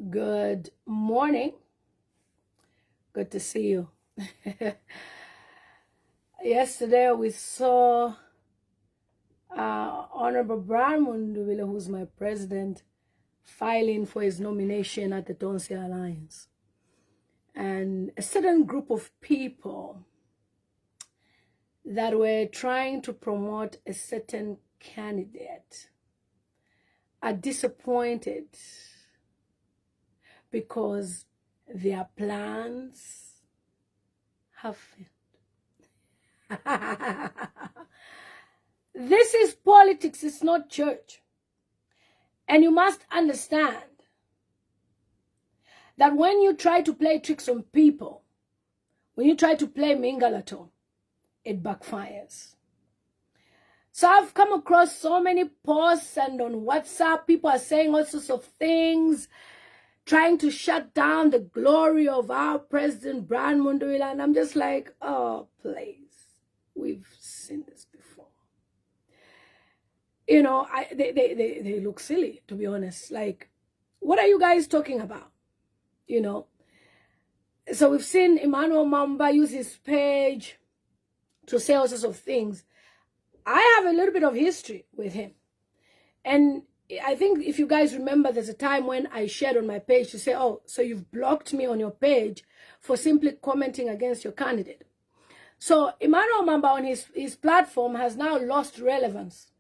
Good morning. Good to see you. Yesterday we saw Honorable Mundubile, who's my president, filing for his nomination at the Tonse Alliance. And a certain group of people that were trying to promote a certain candidate are disappointed because their plans have failed. This is politics, it's not church. And you must understand that when you try to play tricks on people, when you try to play Mingalaton, it backfires. So I've come across so many posts, and on WhatsApp, people are saying all sorts of things, trying to shut down the glory of our president, Mundubile, and I'm just like, oh, please, we've seen this before. You know, they look silly, to be honest. Like, what are you guys talking about? You know? So we've seen Emmanuel Mamba use his page to say all sorts of things. I have a little bit of history with him. And I think if you guys remember, there's a time when I shared on my page to say, oh, so you've blocked me on your page for simply commenting against your candidate. So Emmanuel Mamba on his platform has now lost relevance.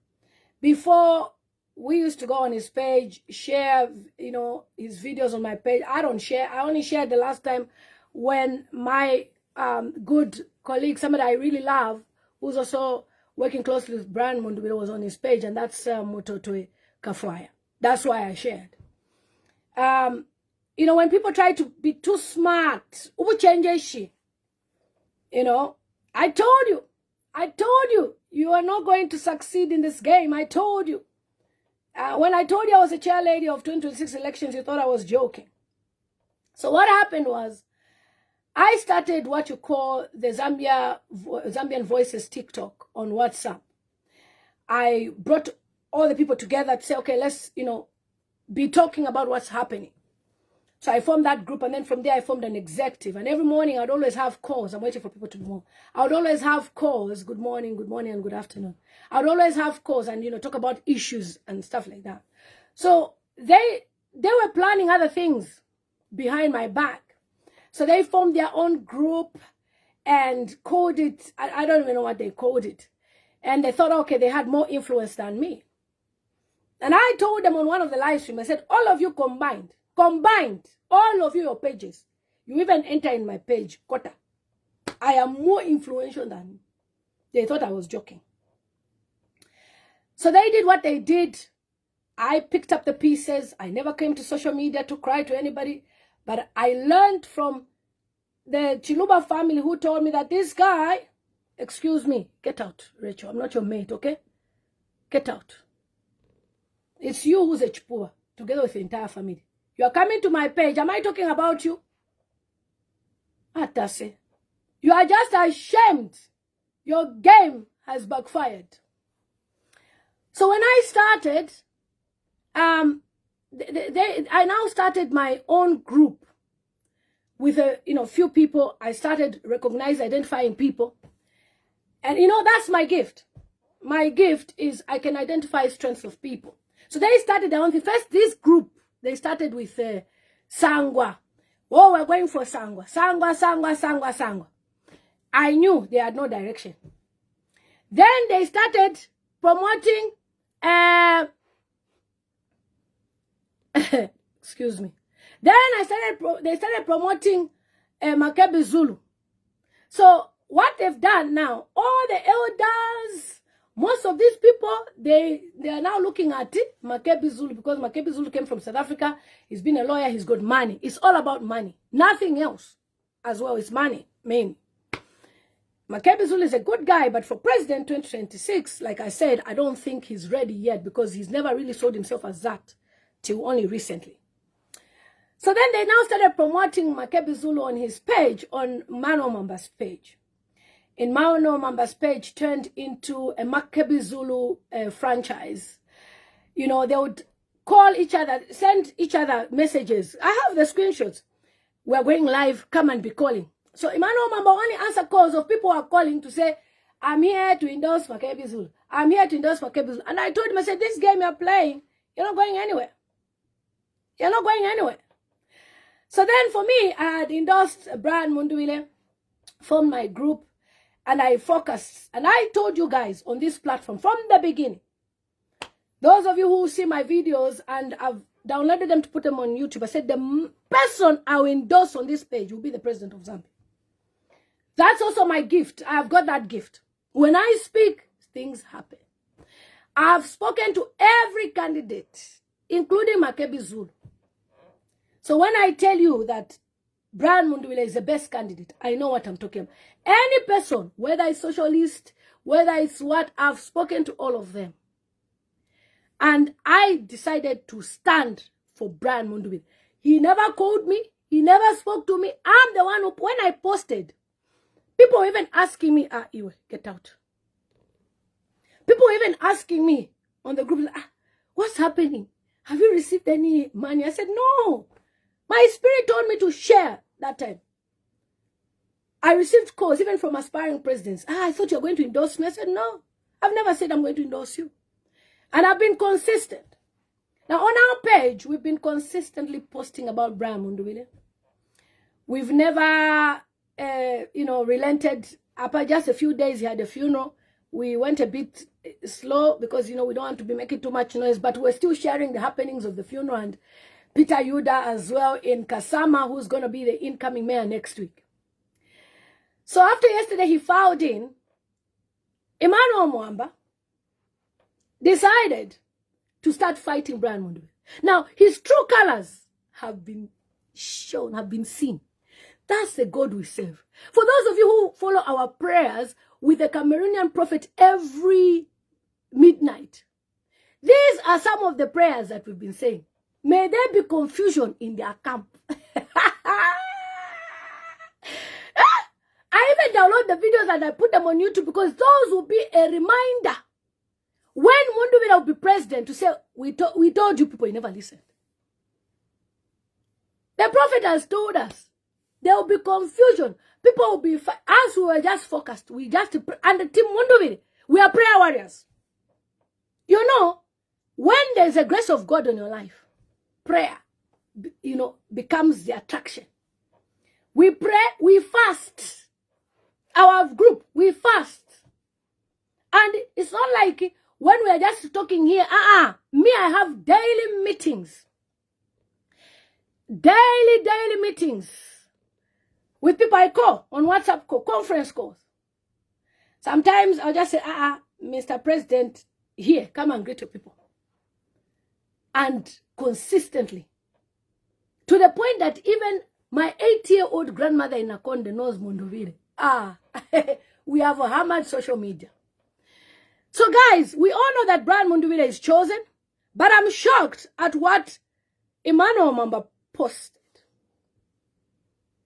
Before, we used to go on his page, share, you know, his videos on my page. I don't share. I only shared the last time when my good colleague, somebody I really love, who's also working closely with Mundubile, was on his page, and that's Mutotwe Kafwaya. That's why I shared. You know, when people try to be too smart, you know, I told you, you are not going to succeed in this game. I told you. When I told you I was a chair lady of 2026 elections, you thought I was joking. So what happened was, I started what you call the Zambian Voices TikTok on WhatsApp. I brought all the people together to say, okay, let's, you know, be talking about what's happening. So I formed that group, and then from there I formed an executive. And every morning I'd always have calls. I'm waiting for people to move. I would always have calls. Good morning, and good afternoon. I would always have calls and, you know, talk about issues and stuff like that. So they were planning other things behind my back. So they formed their own group and called it, I don't even know what they called it. And they thought, okay, they had more influence than me. And I told them on one of the live streams, I said, all of you combined, all of you, your pages, you even enter in my page, Kota, I am more influential than you. They thought I was joking. So they did what they did. I picked up the pieces. I never came to social media to cry to anybody. But I learned from the Chiluba family, who told me that this guy, excuse me, get out, Rachel. I'm not your mate, okay? Get out. It's you who's a Chipua, together with the entire family. You are coming to my page. Am I talking about you? Atase. You are just ashamed. Your game has backfired. So when I started, I now started my own group with a few people. I started identifying people, and that's my gift. My gift is I can identify strengths of people. So they started their own thing. First, this group, they started with Sangwa. Oh, we're going for Sangwa. Sangwa. I knew they had no direction. Then they started promoting excuse me. Then they started promoting Makebi Zulu. So what they've done now, all the elders, most of these people, they are now looking at it, Makebi Zulu, because Makebi Zulu came from South Africa. He's been a lawyer. He's got money. It's all about money. Nothing else as well. It's money, mainly. Makebi Zulu is a good guy, but for President 2026, like I said, I don't think he's ready yet, because he's never really sold himself as that till only recently. So then they now started promoting Makebi Zulu on his page, on Emmanuel Mamba's page. In Emmanuel Mamba's page turned into a Makebi Zulu franchise. You know, they would call each other, send each other messages. I have the screenshots. We're going live, come and be calling. So Emmanuel Mutambo only answer calls of people who are calling to say, I'm here to endorse Makebi Zulu. I'm here to endorse Makebi Zulu. And I told him, I said, this game you're playing, you're not going anywhere. You're not going anywhere. So then for me, I had endorsed Brian Mundubile, formed my group, and I focused. And I told you guys on this platform from the beginning, those of you who see my videos and I've downloaded them to put them on YouTube, I said the person I will endorse on this page will be the president of Zambia. That's also my gift. I have got that gift. When I speak, things happen. I've spoken to every candidate, including Makebi Zulu. So when I tell you that Brian Mundubile is the best candidate, I know what I'm talking about. Any person, whether it's socialist, whether it's what, I've spoken to all of them. And I decided to stand for Brian Mundubile. He never called me. He never spoke to me. I'm the one who, when I posted, people were even asking me, Iwe, get out. People were even asking me on the group, what's happening? Have you received any money? I said, no. My spirit told me to share that time. I received calls even from aspiring presidents. I thought you were going to endorse me. I said, no. I've never said I'm going to endorse you. And I've been consistent. Now, on our page, we've been consistently posting about Brian Mundubile. We've never, relented. After just a few days, he had a funeral. We went a bit slow because, we don't want to be making too much noise, but we're still sharing the happenings of the funeral. And Peter Yuda as well in Kasama, who's going to be the incoming mayor next week. So after yesterday, he filed in, Emmanuel Mutambo decided to start fighting Brian Mundubile. Now, his true colors have been shown, have been seen. That's the God we serve. For those of you who follow our prayers with the Cameroonian prophet every midnight, these are some of the prayers that we've been saying. May there be confusion in their camp. I even download the videos and I put them on YouTube because those will be a reminder. When Mundubile will be president to say, we told you people, you never listened. The prophet has told us there will be confusion. People will be, as we were just focused, and the team Mundubile, we are prayer warriors. When there's a grace of God in your life, prayer, becomes the attraction. We pray, we fast. Our group, we fast. And it's not like when we are just talking here, me, I have daily meetings. Daily meetings with people I call on WhatsApp call, conference calls. Sometimes I'll just say, Mr. President, here, come and greet your people. And consistently. To the point that even my 8-year-old grandmother in Nakonde knows Mundubile. We have hammered social media. So guys, we all know that Brian Mundubile is chosen, but I'm shocked at what Emmanuel Mutambo posted.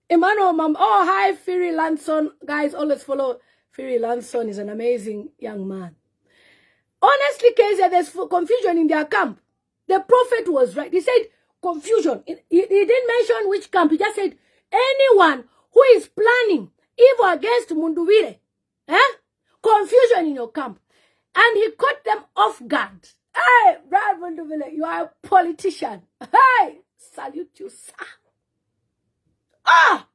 Emmanuel Mutambo, hi, Firi Lanson. Guys, always follow Firi Lanson. He's an amazing young man. Honestly, Kezia, there's confusion in their camp. The prophet was right. He said confusion. He didn't mention which camp. He just said anyone who is planning evil against Mundubile, confusion in your camp. And he caught them off guard. Hey, Brian Mundubile, you are a politician. Hey, salute you, sir. That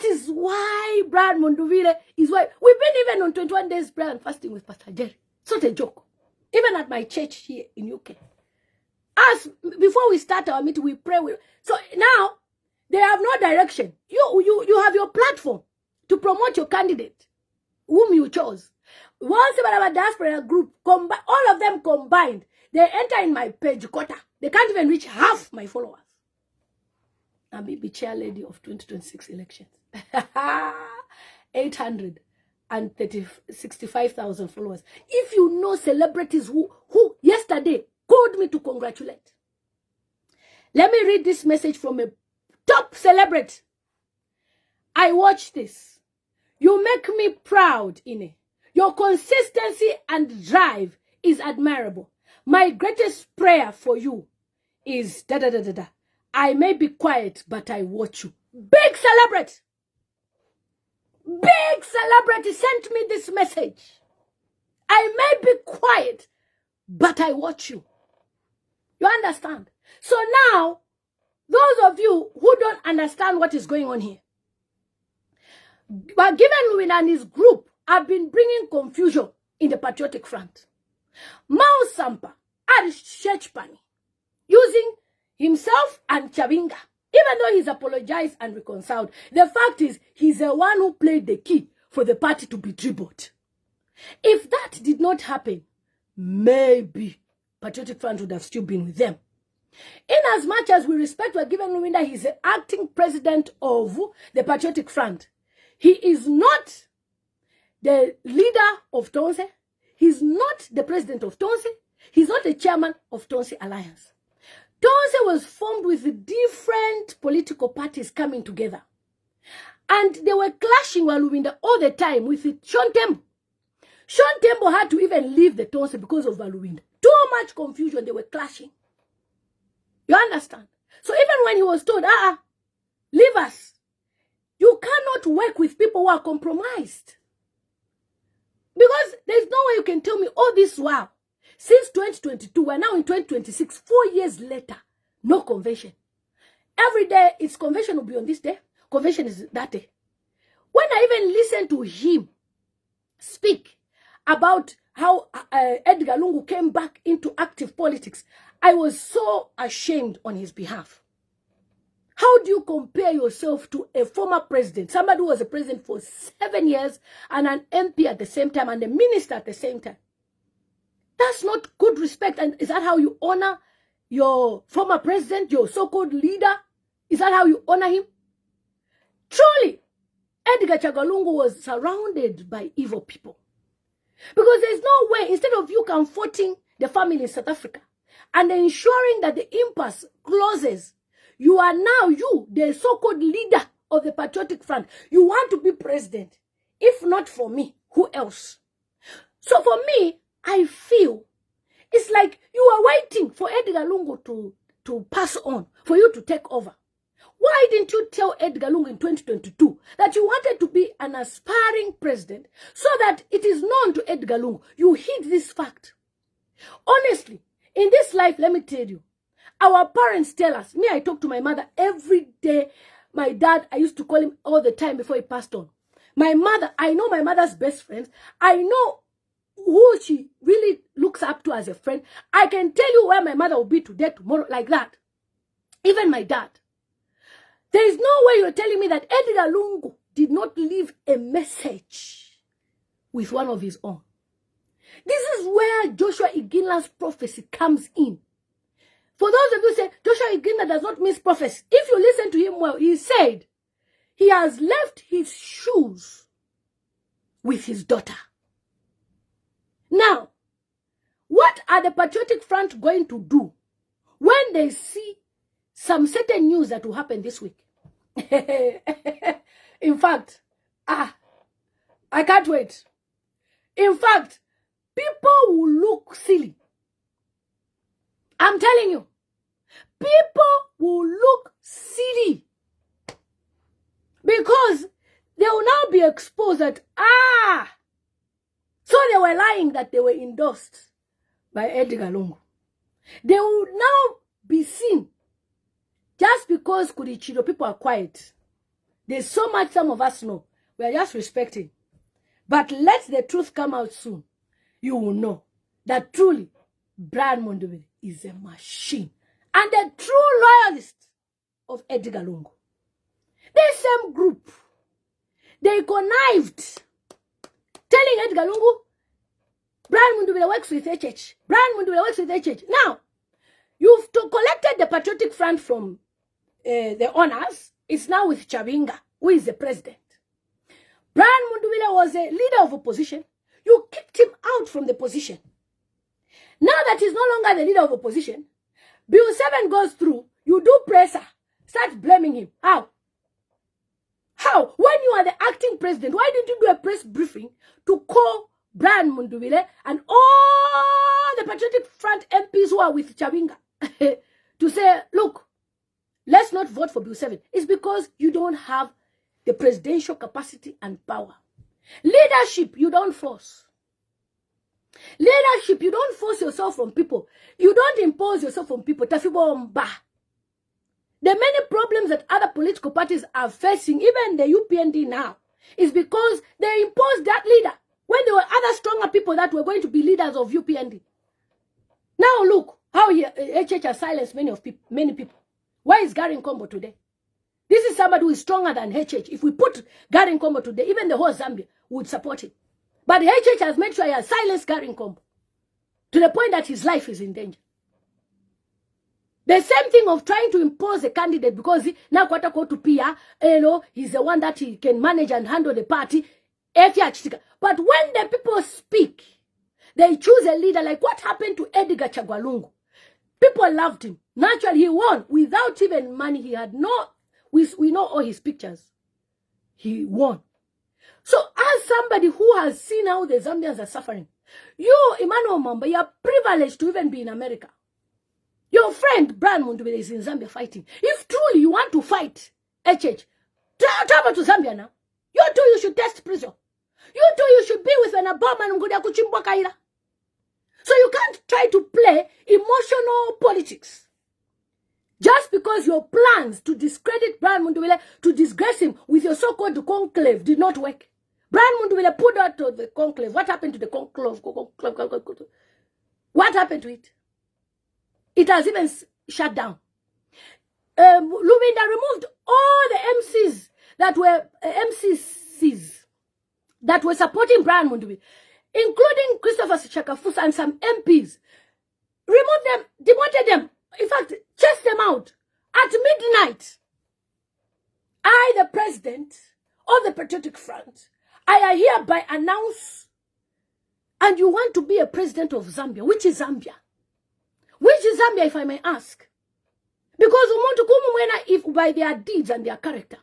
is why Brian Mundubile is why we've been even on 21 days prayer and fasting with Pastor Jerry. It's not a joke. Even at my church here in UK. Before we start our meeting, we pray. So now, they have no direction. You have your platform to promote your candidate, whom you chose. Once about a diaspora group, all of them combined, they enter in my page, quota. They can't even reach half my followers. I'm the chair lady of 2026 elections. 865,000 followers. If you know celebrities who yesterday called me to congratulate. Let me read this message from a top celebrity. I watch this. You make me proud, Ine. Your consistency and drive is admirable. My greatest prayer for you is da da da da da. I may be quiet, but I watch you. Big celebrity sent me this message. I may be quiet, but I watch you. You understand? So now, those of you who don't understand what is going on here, but given Louis and his group have been bringing confusion in the Patriotic Front. Mao Sampa and Shechpani using himself and Chabinga, even though he's apologized and reconciled, the fact is he's the one who played the key for the party to be tribute. If that did not happen, maybe Patriotic Front would have still been with them. In as much as we respect what given Luwinda, he's the acting president of the Patriotic Front. He is not the leader of Tonse. He's not the president of Tonse. He's not the chairman of Tonse Alliance. Tonse was formed with different political parties coming together. And they were clashing while Luwinda all the time with Sean Tembo. Sean Tembo had to even leave the Tonse because of Luwinda. Too much confusion, they were clashing. You understand? So even when he was told, leave us, you cannot work with people who are compromised. Because there's no way you can tell me, oh, this while, since 2022, we're now in 2026, 4 years later, no convention. Every day, it's convention will be on this day, convention is that day. When I even listen to him speak about how Edgar Lungu came back into active politics, I was so ashamed on his behalf. How do you compare yourself to a former president, somebody who was a president for 7 years and an MP at the same time and a minister at the same time? That's not good respect. And is that how you honor your former president, your so-called leader? Is that how you honor him? Truly, Edgar Chagalungu was surrounded by evil people. Because there's no way, instead of you comforting the family in South Africa and ensuring that the impasse closes, you are now, the so-called leader of the Patriotic Front. You want to be president. If not for me, who else? So for me, I feel it's like you are waiting for Edgar Lungu to pass on, for you to take over. Why didn't you tell Edgar Lungu in 2022 that you wanted to be an aspiring president so that it is known to Edgar Lungu? You hid this fact. Honestly, in this life, let me tell you, our parents tell us, me, I talk to my mother every day. My dad, I used to call him all the time before he passed on. My mother, I know my mother's best friends. I know who she really looks up to as a friend. I can tell you where my mother will be today, tomorrow, like that. Even my dad. There is no way you're telling me that Edgar Lungu did not leave a message with one of his own. This is where Joshua Iginla's prophecy comes in. For those of you who say, Joshua Iginla does not miss prophecy, if you listen to him well, he said, he has left his shoes with his daughter. Now, what are the Patriotic Front going to do when they see some certain news that will happen this week? In fact, I can't wait. In fact, people will look silly. I'm telling you, people will look silly because they will now be exposed that, so they were lying that they were endorsed by Edgar Lungu. They will now be seen just because Kurichiro people are quiet. There's so much some of us know. We are just respecting. But let the truth come out soon. You will know that truly Brian Mundubile is a machine and a true loyalist of Edgar Lungu. This same group, they connived, telling Edgar Lungu, Brian Mundubile works with HH. Brian Mundubile works with HH. Now, you've collected the Patriotic Front from the owners. It's now with Chabinga, who is the president. Brian Mundubile was a leader of opposition. You kicked him out from the position. Now that he's no longer the leader of opposition, Bill 7 goes through, you do presser, start blaming him. How? How? When you are the acting president, why didn't you do a press briefing to call Brian Mundubile, and all the Patriotic Front MPs who are with Chabinga to say, look, let's not vote for Bill 7. It's because you don't have the presidential capacity and power. Leadership, you don't force. Leadership, you don't force yourself from people. You don't impose yourself from people. The many problems that other political parties are facing, even the UPND now, is because they imposed that leader when there were other stronger people that were going to be leaders of UPND. Now look how HH has silenced many people. Where is Gary Nkombo today? This is somebody who is stronger than HH. If we put Gary Nkombo today, even the whole Zambia would support him. But HH has made sure he has silenced Gary Nkombo to the point that his life is in danger. The same thing of trying to impose a candidate because now kwata to Pia, he's the one that he can manage and handle the party. But when the people speak, they choose a leader. Like what happened to Edgar Chagwalungu? People loved him. Naturally, he won without even money. He had no, we know all his pictures. He won. So as somebody who has seen how the Zambians are suffering, you, Emmanuel Mamba, you are privileged to even be in America. Your friend, Brian Mundubile, is in Zambia fighting. If truly you want to fight, HH, travel to Zambia now. You too, you should test prison. You too, you should be with an Obama. So you can't try to play emotional politics. Just because your plans to discredit Brian Mundubile, to disgrace him with your so-called conclave did not work. Brian Mundubile put out to the conclave. What happened to the conclave? What happened to it? It has even shut down. Luminda removed all the MCs that were supporting Brian Mundubile, including Christopher Chakafusa and some MPs. Removed them, demoted them, in fact, chased them out. At midnight, I, the president of the Patriotic Front, I hereby announce, and you want to be a president of Zambia. Which is Zambia? Which is Zambia, if I may ask? Because if by their deeds and their character.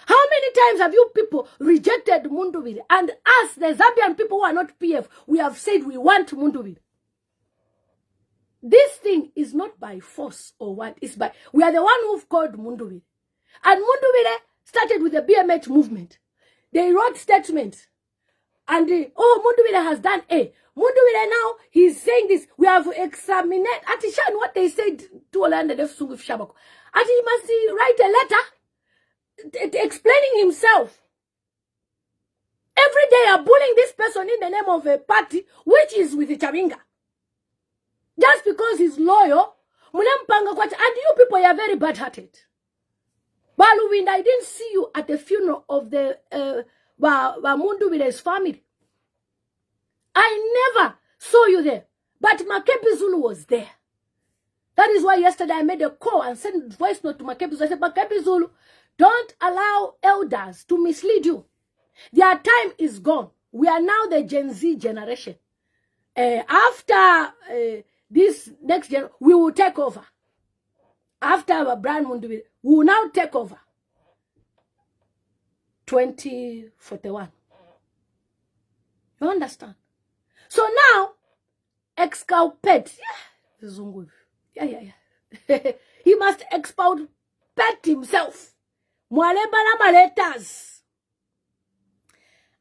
How many times have you people rejected Mundubile? And us, the Zambian people who are not PF, we have said we want Mundubile. This thing is not by force or what. It's by, we are the one who've called Mundubile. And Mundubile started with the BMH movement. They wrote statements. And Mundubile has done A. Mundubile now, he's saying this. We have examined Atishan what they said to Olanda Def Sunguf Shabako. And he must write a letter explaining himself. Every day you're bullying this person in the name of a party which is with the Chabinga. Just because he's loyal, and you people are very bad-hearted. Baluwinda, I didn't see you at the funeral of the Mundubile's family. I never saw you there. But Makepi Zulu was there. That is why yesterday I made a call and sent a voice note to Makepi Zulu. I said, Makepi Zulu, don't allow elders to mislead you. Their time is gone. We are now the Gen Z generation. After this next generation, we will take over. After Brian Mundubile, we will now take over. 2041. You understand? So now, exculpate. Yeah. He must exculpate himself. I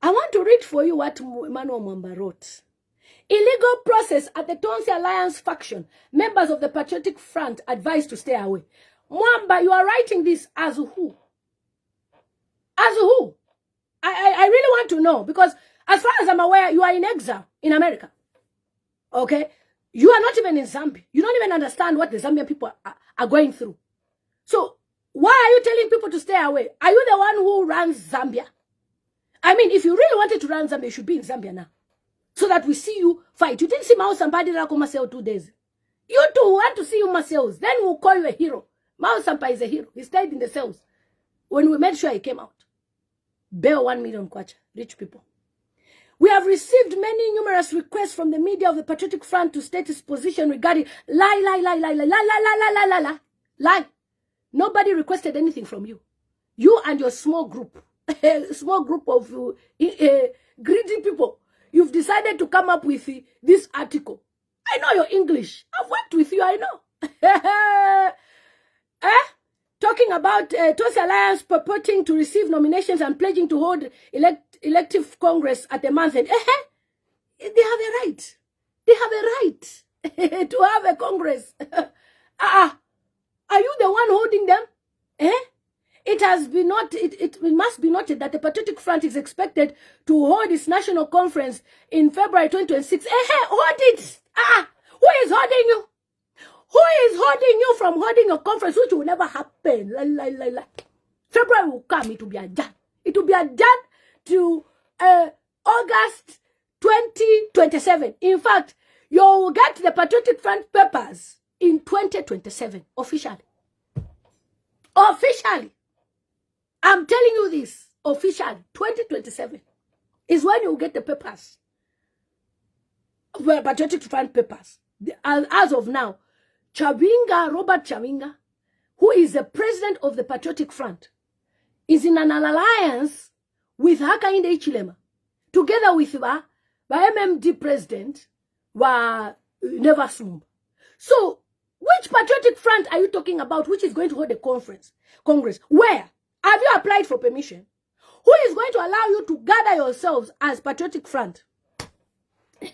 want to read for you what Emmanuel Mwamba wrote. Illegal process at the Tonse Alliance faction. Members of the Patriotic Front advised to stay away. Mwamba, you are writing this as who? As who? I really want to know, because as far as I'm aware, you are in exile in America. Okay? You are not even in Zambia. You don't even understand what the Zambian people are going through. So, why are you telling people to stay away? Are you the one who runs Zambia? I mean, if you really wanted to run Zambia, you should be in Zambia now. So that we see you fight. You didn't see Mao Sampa did Marcel 2 days. You too want to see you Marcel's. Then we'll call you a hero. Mao Sampa is a hero. He stayed in the cells. When we made sure he came out. Bail 1 million kwacha. Rich people. We have received many numerous requests from the media of the Patriotic Front to state its position regarding lie. Nobody requested anything from you. You and your small group. Small group of greedy people. you've decided to come up with this article. I know your English. I've worked with you, I know. Talking about Tonse Alliance purporting to receive nominations and pledging to hold elective Congress at the month end. They have a right. They have a right to have a Congress. Are you the one holding them? It must be noted that the Patriotic Front is expected to hold its national conference in February 2026. Hold it. Who is holding you? Who is holding you from holding a conference which will never happen? February will come. It will be adjourned. It will be adjourned to August 2027. In fact, you will get the Patriotic Front papers in 2027 officially. Officially. I'm telling you this. Officially. 2027 is when you will get the papers. Patriotic Front papers. As of now, Robert Chabinga, who is the president of the Patriotic Front, is in an alliance with Hakainde Hichilema, together with the MMD president, Never Slump. So, which Patriotic Front are you talking about, which is going to hold a Congress? Where? Have you applied for permission? Who is going to allow you to gather yourselves as Patriotic Front?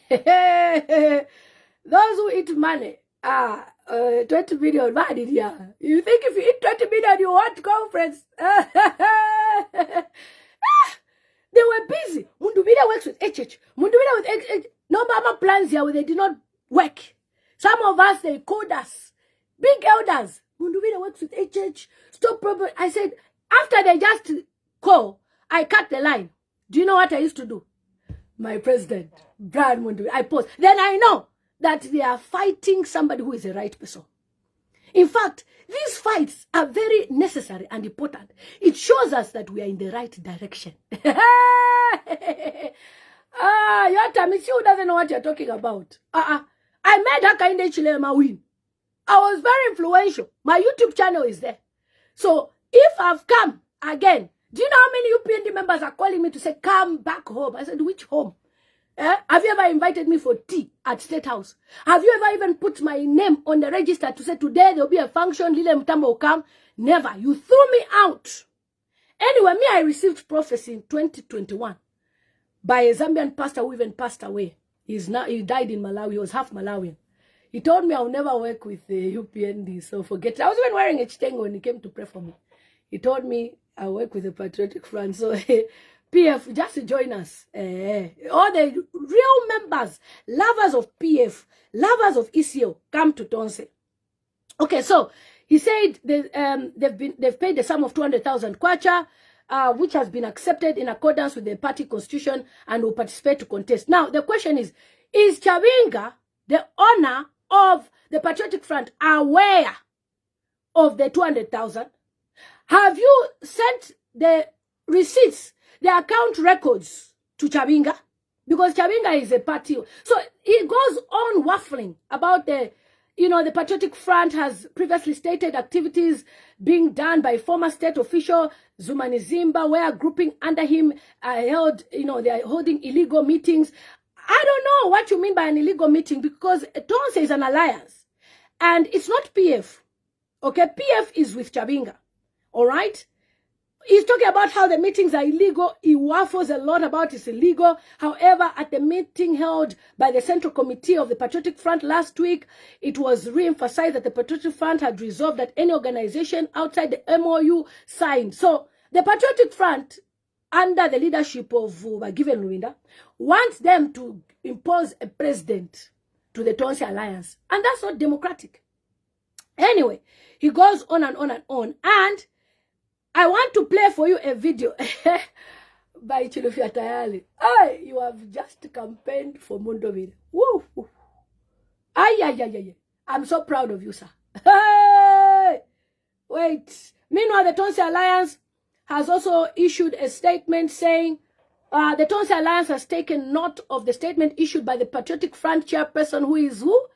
Those who eat money, 20 million, yeah. You think if you eat 20 million, you want conference? They were busy. Mundubile works with HH. Mundubile with HH. No mama plans here where they did not work. Some of us, they called us. Big elders. Mundubile works with HH. Stop problem. I said, after they just call, I cut the line. Do you know what I used to do? My president, Brian Mundubile, I post. Then I know that they are fighting somebody who is the right person. In fact, these fights are very necessary and important. It shows us that we are in the right direction. Your Tamisi who doesn't know what you're talking about. I made Hakainde Hichilema win. I was very influential. My YouTube channel is there. So if I've come again, do you know how many UPND members are calling me to say, come back home? I said, which home? Have you ever invited me for tea at State House? Have you ever even put my name on the register to say, today there'll be a function, Lillian Mutambo will come? Never. You threw me out. Anyway, I received prophecy in 2021 by a Zambian pastor who even passed away. He died in Malawi. He was half Malawian. He told me I'll never work with the UPND, so forget it. I was even wearing a chitengo when he came to pray for me. He told me I'll work with the Patriotic Front. So PF, just join us. All the real members, lovers of PF, lovers of ECO, come to Tonse. Okay, so he said they've paid the sum of 200,000 kwacha, which has been accepted in accordance with the party constitution and will participate to contest. Now, the question is Chabinga, the owner of the Patriotic Front, aware of the 200,000? Have you sent the receipts, the account records to Chabinga? Because Chabinga is a party. So it goes on waffling about the Patriotic Front has previously stated activities being done by former state official Zumani Zimba, where grouping under him held, they are holding illegal meetings. I don't know what you mean by an illegal meeting, because Tonse is an alliance and it's not PF. Okay, PF is with Chabinga. All right? He's talking about how the meetings are illegal. He waffles a lot about it's illegal. However, at the meeting held by the Central Committee of the Patriotic Front last week, it was re-emphasized that the Patriotic Front had resolved that any organization outside the MOU signed. So, the Patriotic Front, under the leadership of Given Luinda, wants them to impose a president to the Tonse Alliance. And that's not democratic. Anyway, he goes on and on and on. And I want to play for you a video by Chilufia Tayali. You have just campaigned for Mundubile. Woo! I'm so proud of you, sir. Hey! Wait. Meanwhile, the Tonse Alliance has also issued a statement saying the Tonse Alliance has taken note of the statement issued by the Patriotic Front chairperson, who is who?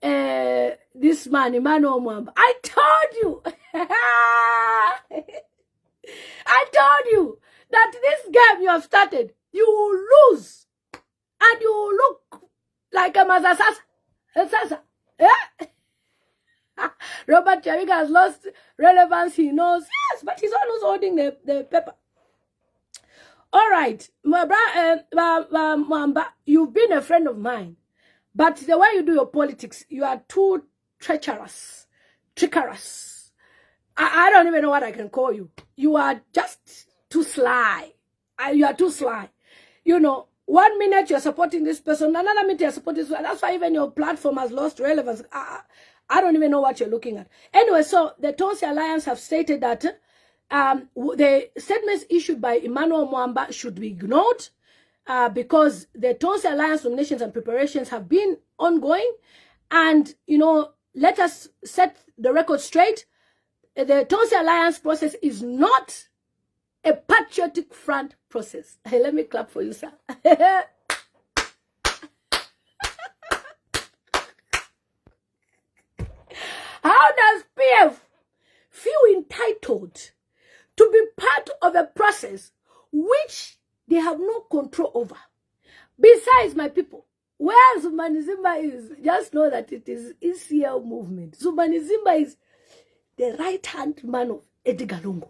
This man, Emmanuel Mwamba. I told you! I told you that this game you have started, you will lose. And and you look like a Mazasasa. Yeah? Robert Chaviga has lost relevance, he knows. Yes, but he's always holding the paper. All right, Mwamba, you've been a friend of mine, but the way you do your politics, you are too trickerous. I don't even know what I can call you. You are just too sly. You are too sly. You know, 1 minute you're supporting this person, another minute you're supporting this person. That's why even your platform has lost relevance. I don't even know what you're looking at. Anyway, so the Tonse Alliance have stated that the statements issued by Emmanuel Mwamba should be ignored because the Tonse Alliance nominations and preparations have been ongoing. And, you know, let us set the record straight. The Tonse Alliance process is not a patriotic front process. Hey, let me clap for you, sir. How does PF feel entitled to be part of a process which they have no control over? Besides, my people, where Zumanizimba is, just know that it is ECL movement. Zumanizimba is the right-hand man of Edgar Lungu.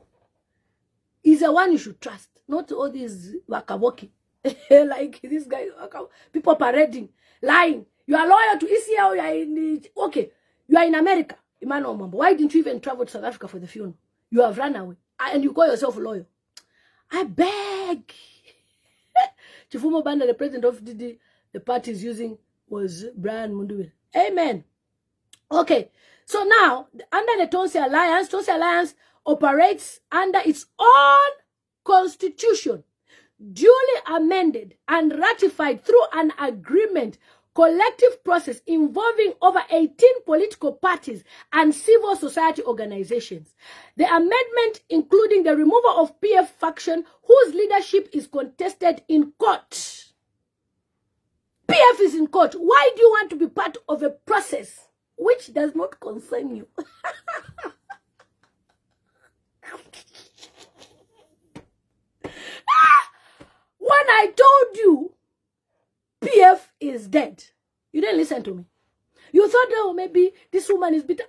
He's the one you should trust, not all these wakawoki. Like this guy, people parading, lying. You are loyal to ECL, you are in okay, you are in America. Emmanuel Mwamba, why didn't you even travel to South Africa for the funeral? You have run away, and you call yourself loyal. I beg. Chifumo Banda, the president of the party is using was Brian Mundubile. Amen. Okay, so now, under the Tonse Alliance operates under its own constitution, duly amended and ratified through an agreement collective process involving over 18 political parties and civil society organizations. The amendment, including the removal of PF faction, whose leadership is contested in court. PF is in court. Why do you want to be part of a process which does not concern you? When I told you PF is dead, you didn't listen to me. You thought, oh, maybe this woman is bitter.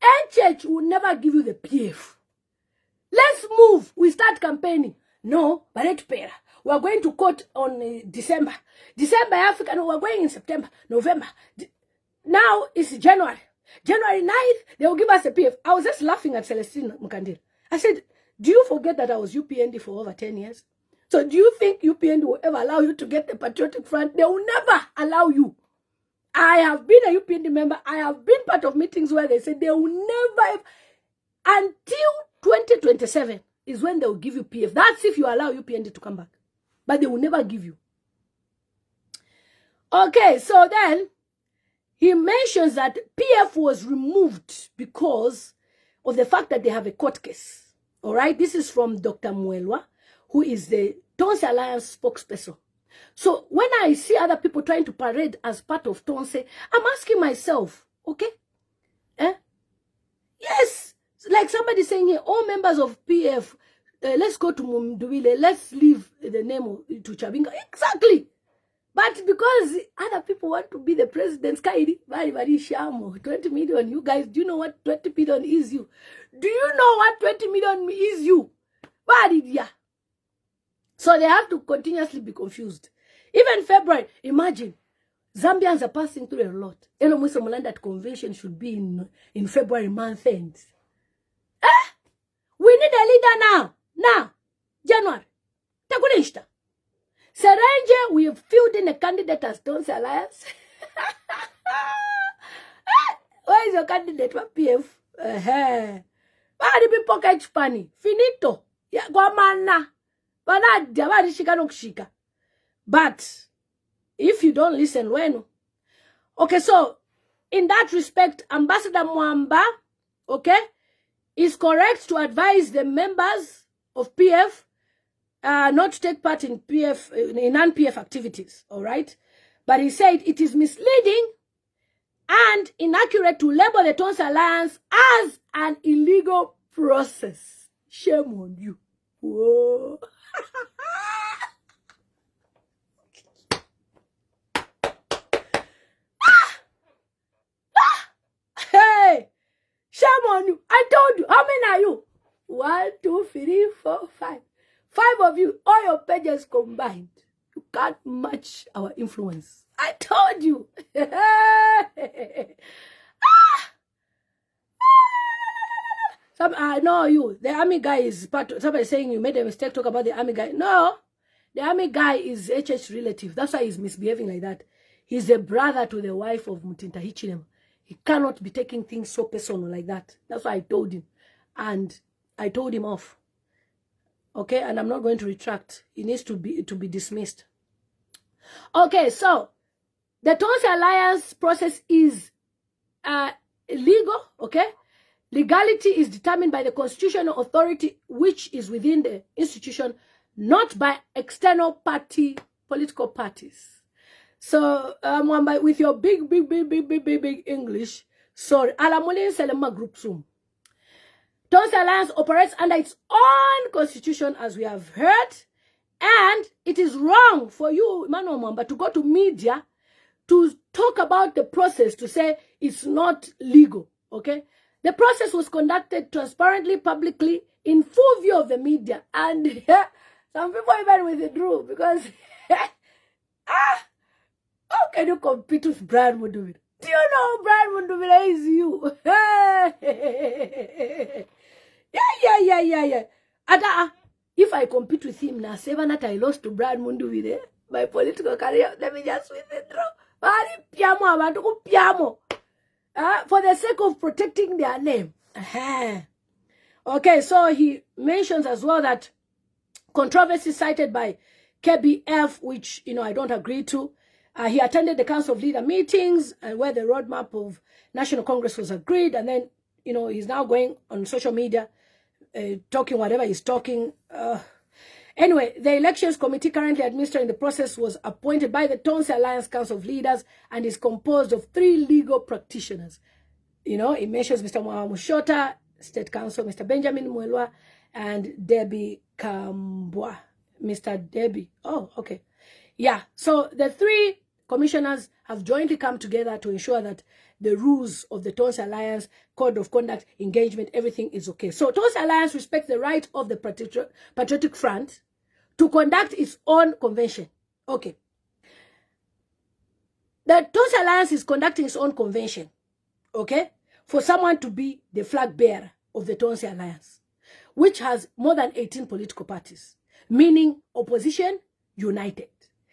NCH will never give you the PF. Let's move. We start campaigning. No, but we're going to court on December. December, Africa. No, we're going in September, November. Now it's January. January 9th, they will give us a PF. I was just laughing at Celestine Mukandil. I said, do you forget that I was UPND for over 10 years? So do you think UPND will ever allow you to get the Patriotic Front? They will never allow you. I have been a UPND member. I have been part of meetings where they said they will never, until 2027 is when they will give you PF. That's if you allow UPND to come back. But they will never give you. Okay, so then he mentions that PF was removed because of the fact that they have a court case. All right, this is from Dr. Mwelwa, who is the Tonse Alliance spokesperson. So when I see other people trying to parade as part of Tonse, I'm asking myself, okay? Yes, like somebody saying here, all members of PF, let's go to Mundubile, let's leave the name to Chabinga. Exactly. But because other people want to be the president's Kairi, very shamo, 20 million, you guys, do you know what 20 million is you? Do you know what 20 million is you? So they have to continuously be confused. Even February, imagine, Zambians are passing through a lot. That convention should be in February month end. We need a leader now. Now, January. Takunishta. Serenge, we have filled in a candidate as Tonse Alliance. Where is your candidate for PF? Why do people catch funny? Finito. Yeah, guamana. But if you don't listen, when? Okay, so in that respect, Ambassador Mwamba, okay, is correct to advise the members of PF not to take part in PF, in non-PF activities, all right? But he said it is misleading and inaccurate to label the Tonse Alliance as an illegal process. Shame on you. Whoa. Shame on you. I told you. How many are you? 1, 2, 3, 4, 5. 5 of you, all your pages combined. You can't match our influence. I told you. I know you. The army guy is part of, somebody saying you made a mistake, talk about the army guy. No. The army guy is HH relative. That's why he's misbehaving like that. He's a brother to the wife of Mutinta Hichilema. He cannot be taking things so personal like that. That's why I told him. And I told him off. Okay, and I'm not going to retract. He needs to be dismissed. Okay, so the Tonse Alliance process is legal, okay? Legality is determined by the constitutional authority which is within the institution, not by external political parties. So, with your big English, sorry, Alamulin Selema Group Zoom. Tonse Alliance operates under its own constitution, as we have heard, and it is wrong for you, Emmanuel Mwamba, to go to media to talk about the process, to say it's not legal, okay? The process was conducted transparently, publicly, in full view of the media, and some people even withdrew because, how can you compete with Brian Mundubile? Do you know Brian Mundubile is you? Yeah. If I compete with him now, 7 that I lost to Brian Mundubile, my political career, let me just withdraw. For the sake of protecting their name. Okay, so he mentions as well that controversy cited by KBF, which, I don't agree to. He attended the Council of Leader meetings and where the roadmap of National Congress was agreed. And then, he's now going on social media, talking whatever he's talking. Anyway, the Elections Committee currently administering the process was appointed by the Tonse Alliance Council of Leaders and is composed of 3 legal practitioners. It mentions Mr. Mushota, State Counsel, Mr. Benjamin Mwelwa, and Debbie Kambwa. Mr. Debbie. Oh, okay. Yeah, so the 3 commissioners have jointly come together to ensure that the rules of the Tonse Alliance, code of conduct, engagement, everything is okay. So Tonse Alliance respects the right of the Patriotic Front to conduct its own convention. Okay. The Tonse Alliance is conducting its own convention, okay, for someone to be the flag bearer of the Tonse Alliance, which has more than 18 political parties, meaning opposition united.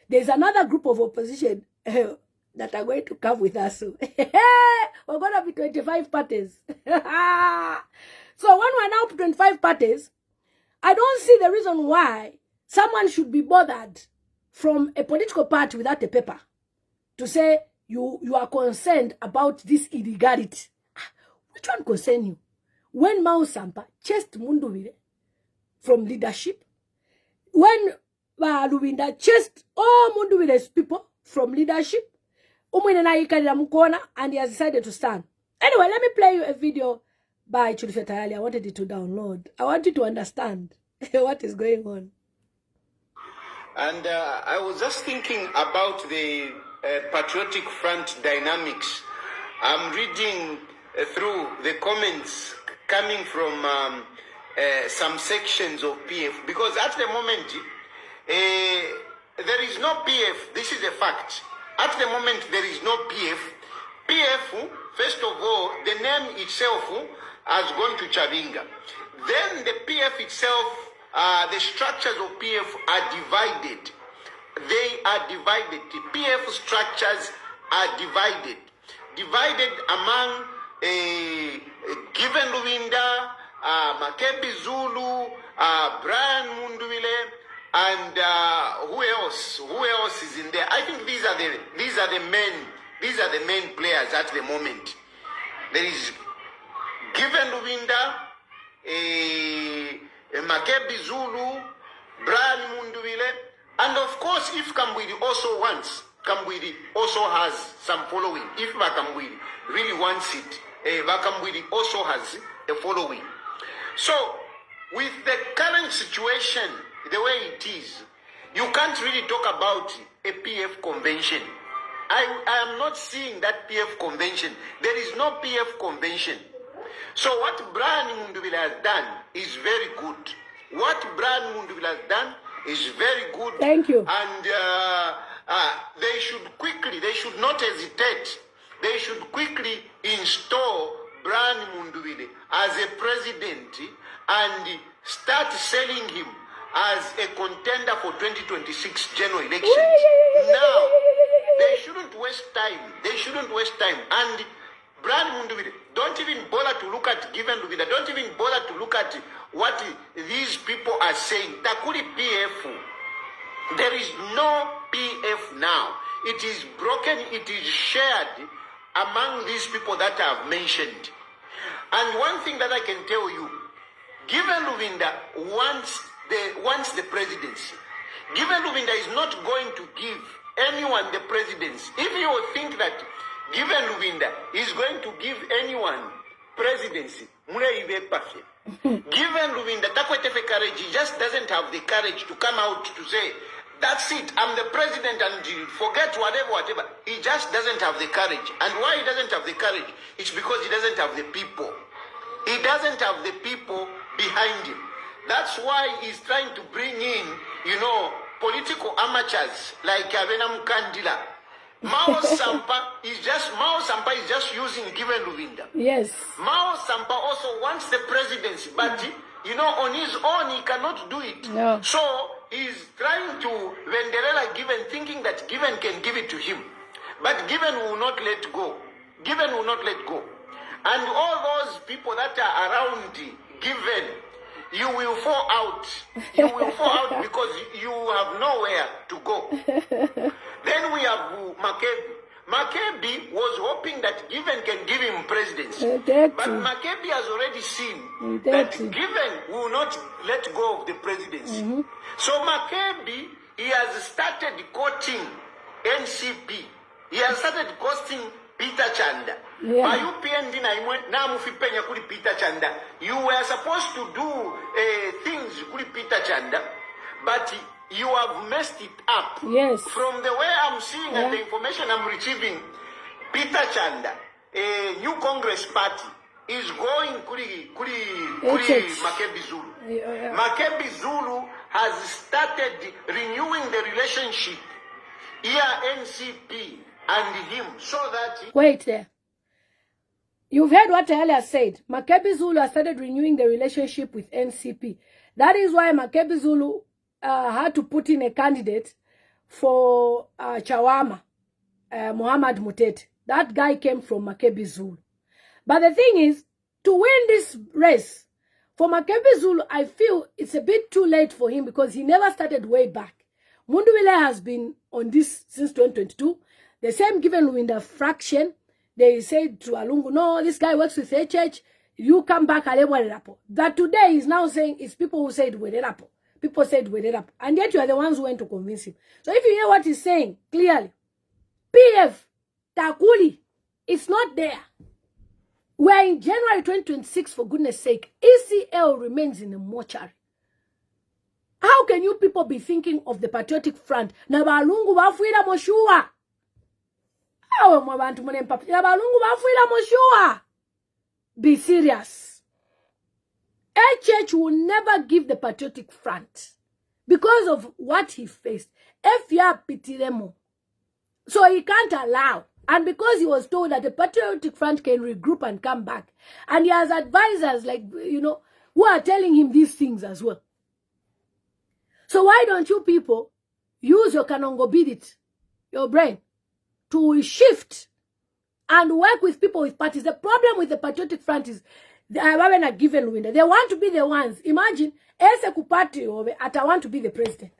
There's another group of opposition that are going to come with us. We're going to be 25 parties. So when we're now 25 parties, I don't see the reason why someone should be bothered from a political party without a paper to say you are concerned about this illegality. Which one concern you? When Mao Sampa chased Mundubile from leadership, when Lubinda chased all Mundubile's people from leadership, and he has decided to stand. Anyway, let me play you a video by Chulfe Tayali. I wanted it to download. I want you to understand what is going on. And I was just thinking about the Patriotic Front dynamics. I'm reading through the comments coming from some sections of PF, because at the moment, there is no PF. This is a fact. At the moment, there is no PF. PF, first of all, the name itself has gone to Chavinga. Then the PF itself, the structures of PF are divided. They are divided. The PF structures are divided. Divided among Given Luwinda, Makebi Zulu, Brian Mundubile, and who else? Who else is in there? I think these are the main players at the moment. There is Given Luwinda, Makebi Zulu, Brian Mundubile, and of course, if Kambwidi also wants, Kambwidi also has some following. If Kambwidi really wants it, Kambwidi also has a following. So, with the current situation, the way it is, you can't really talk about a PF convention. I am not seeing that PF convention. There is no PF convention. So what Brian Mundubile has done is very good. What Brian Mundubile has done is very good. Thank you. And they should not hesitate. They should quickly install Brian Mundubile as a president and start selling him as a contender for 2026 general elections. Now, they shouldn't waste time. They shouldn't waste time. And Brian Mundubile, don't even bother to look at Given Lubida. Don't even bother to look at what these people are saying. Takuri PF. There is no PF now. It is broken. It is shared among these people that I have mentioned. And one thing that I can tell you, Given Lubinda wants the presidency. Given Lubinda is not going to give anyone the presidency. If you think that Given Lubinda is going to give anyone presidency, Given Lubinda, Takwetefe courage, he just doesn't have the courage to come out to say, that's it, I'm the president and forget whatever. He just doesn't have the courage. And why he doesn't have the courage? It's because he doesn't have the people. He doesn't have the people behind him. That's why he's trying to bring in, political amateurs like Avena Mukandila. Mao Sampa is just using Given Lubinda. Yes. Mao Sampa also wants the presidency, but on his own he cannot do it. No. So he's trying to Venderella Given, thinking that Given can give it to him. But Given will not let go. Given will not let go. And all those people that are around Given, you will fall out. You will fall out because you have nowhere to go. Then we have Makebi. Makebi was hoping that Given can give him presidency. But Makebi has already seen that Given will not let go of the presidency. So Makebi, he has started courting NCP. He has started courting Peter Chanda. Yeah. Peter Chanda. You were supposed to do things with Peter Chanda, but you have messed it up. Yes. From the way I'm seeing and the information I'm retrieving, Peter Chanda, a new Congress party, is going kuri Makebi Zulu. Makebi Zulu has started renewing the relationship here, NCP and him, so that... Wait there. You've heard what Earlier said. Makebi Zulu has started renewing the relationship with NCP. That is why Makebi Zulu had to put in a candidate for Chawama, Muhammad Mutete. That guy came from Makebi Zulu. But the thing is, to win this race, for Makebi Zulu, I feel it's a bit too late for him because he never started way back. Mundubile has been on this since 2022. The same Given in the fraction, they said to Alungu, no, this guy works with HH, you come back, that today he's now saying it's people who said Wederapo. People said Wederapo. And yet you are the ones who went to convince him. So if you hear what he's saying clearly, PF, Takuli, it's not there. We're in January 2026, for goodness sake. ECL remains in the mortuary. How can you people be thinking of the Patriotic Front? Nabalungu bafuira moshua. Be serious. HH will never give the Patriotic Front because of what he faced. So he can't allow. And because he was told that the Patriotic Front can regroup and come back. And he has advisors who are telling him these things as well. So why don't you people use your kanongobidit, your brain, to shift and work with people with parties? The problem with the Patriotic Front is they are given window. They want to be the ones. Imagine, I want to be the president.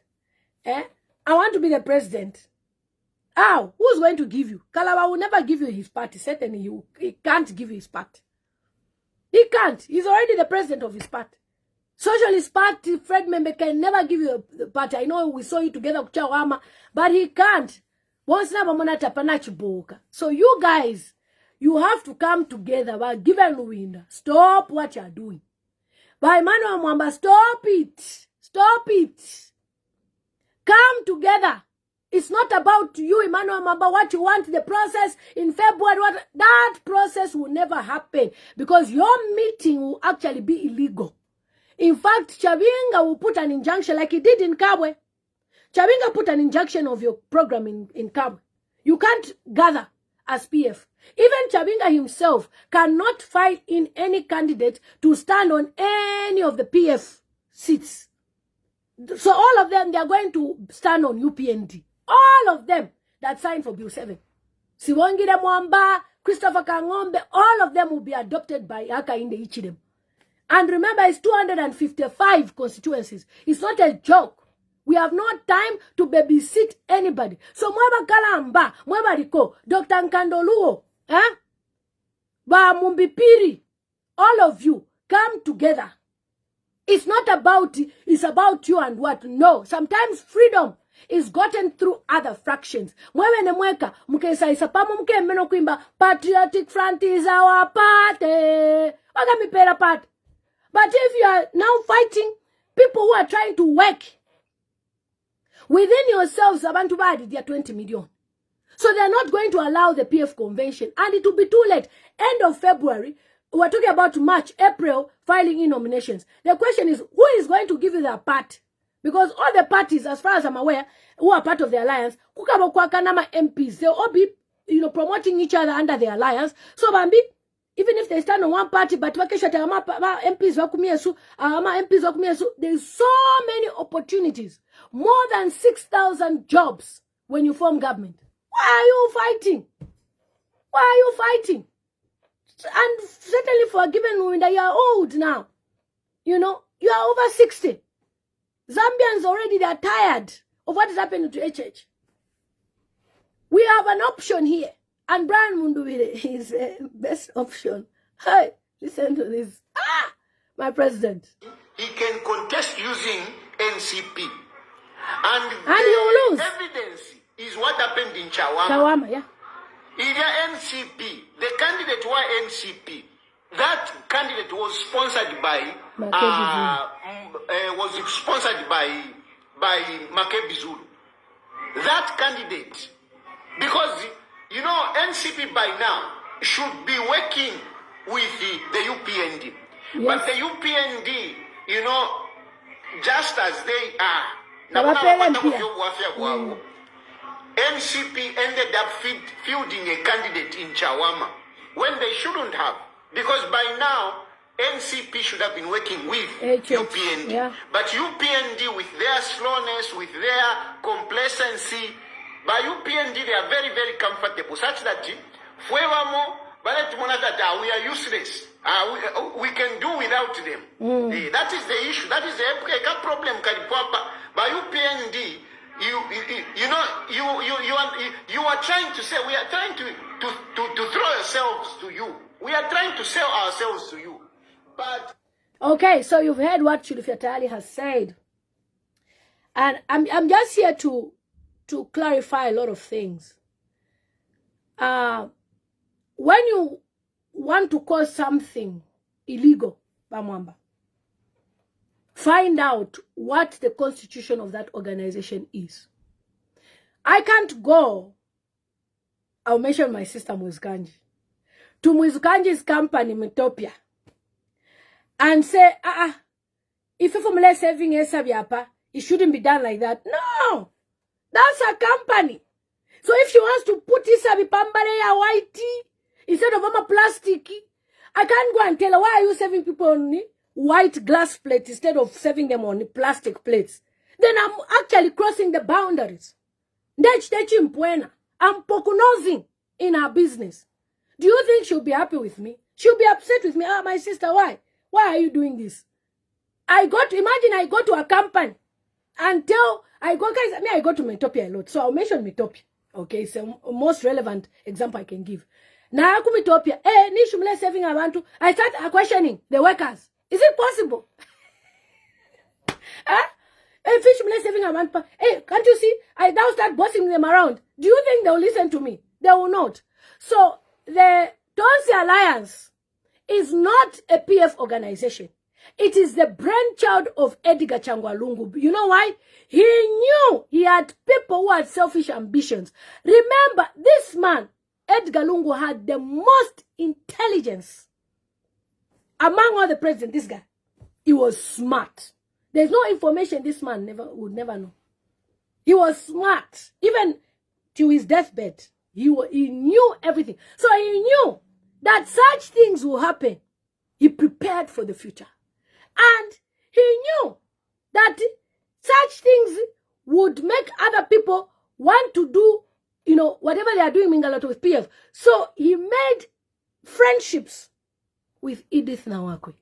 I want to be the president. How? Who's going to give you? Kalaba will never give you his party. Certainly, he can't give you his party. He can't. He's already the president of his party. Socialist Party, Fred Membe can never give you a party. I know we saw you together with Chawama, but he can't. So you guys, you have to come together. But Given winner, stop what you're doing. By Emmanuel Mwamba, stop it. Stop it. Come together. It's not about you, Emmanuel Mamba, what you want, the process in February. That process will never happen because your meeting will actually be illegal. In fact, Chabinga will put an injunction like he did in Kabwe. Chabinga put an injunction of your program in Kabwe. You can't gather as PF. Even Chabinga himself cannot fight in any candidate to stand on any of the PF seats. So all of them, they are going to stand on UPND. All of them that signed for Bill 7. Siwongire Mwamba, Christopher Kangombe, all of them will be adopted by Hakainde Hichilema. And remember, it's 255 constituencies. It's not a joke. We have no time to babysit anybody. So Mweba Kalamba, Mweba Riko, Dr. Nkandoluo, Ba Mumbipiri, all of you, come together. It's not about, it's about you and what. No, sometimes freedom is gotten through other fractions. Mwewe ne mweka, mkesa isapamu mke meno kuimba, Patriotic Front is our party. Waga mipera party. But if you are now fighting people who are trying to work within yourselves, abantu badi, they are 20 million. So they are not going to allow the PF convention. And it will be too late. End of February, we're talking about March, April, filing in nominations. The question is, who is going to give you that part? Because all the parties, as far as I'm aware, who are part of the alliance, MPs, they'll all be, promoting each other under the alliance. So, Bambi, even if they stand on one party, but MPs, there's so many opportunities. More than 6,000 jobs when you form government. Why are you fighting? Why are you fighting? And certainly for a given woman that you are old now. You are over 60. Zambians already, they are tired of what is happening to HH. We have an option here. And Brian Mundubile is the best option. Hey, listen to this. My president. He can contest using NCP. And he will lose. Evidence is what happened in Chawama. Chawama, yeah. In the NCP, the candidate was NCP. That candidate was sponsored by Makebi Zulu. That candidate, because NCP by now should be working with the UPND. Yes. But the UPND, just as they are. NCP ended up fielding a candidate in Chawama when they shouldn't have. Because by now, NCP should have been working with UPND. Yeah. But UPND, with their slowness, with their complacency, by UPND, they are very, very comfortable. Such that, we are useless. We can do without them. That is the issue. That is the problem. By UPND, you are trying to say, we are trying to throw ourselves to you. We are trying to sell ourselves to you. But okay, so you've heard what Chulufiatali has said. And I'm just here to clarify a lot of things. When you want to call something illegal, Bamwamba, find out what the constitution of that organization is. I can't go, I'll mention my sister Mwizukanji, to Mwizukanji's company, Metopia, and say, if you formula saving Esabiapa, it shouldn't be done like that. No, that's a company. So if she wants to put Isabi Pambare ya whitey instead of a plastic, I can't go and tell her, why are you serving people on white glass plates instead of serving them on plastic plates? Then I'm actually crossing the boundaries. I'm pokunozing in her business. Do you think she'll be happy with me? She'll be upset with me. My sister, why? Why are you doing this? Imagine I go to a company and I go to Metopia a lot. So I'll mention Metopia. Okay, it's the most relevant example I can give. Now, Metopia, Nishumle saving abantu. I start questioning the workers. Is it possible? Hey, can't you see? I now start bossing them around. Do you think they'll listen to me? They will not. So the Tonse Alliance is not a PF organization. It is the brainchild of Edgar Changwa Lungu. You know why? He knew he had people who had selfish ambitions. Remember, this man, Edgar Lungu, had the most intelligence among all the presidents. This guy, he was smart. There's no information this man would never know. He was smart. Even to his deathbed, he knew everything. So he knew that such things will happen. He prepared for the future. And he knew that such things would make other people want to do, whatever they are doing Mingalato with PF. So he made friendships with Edith Nawakwe.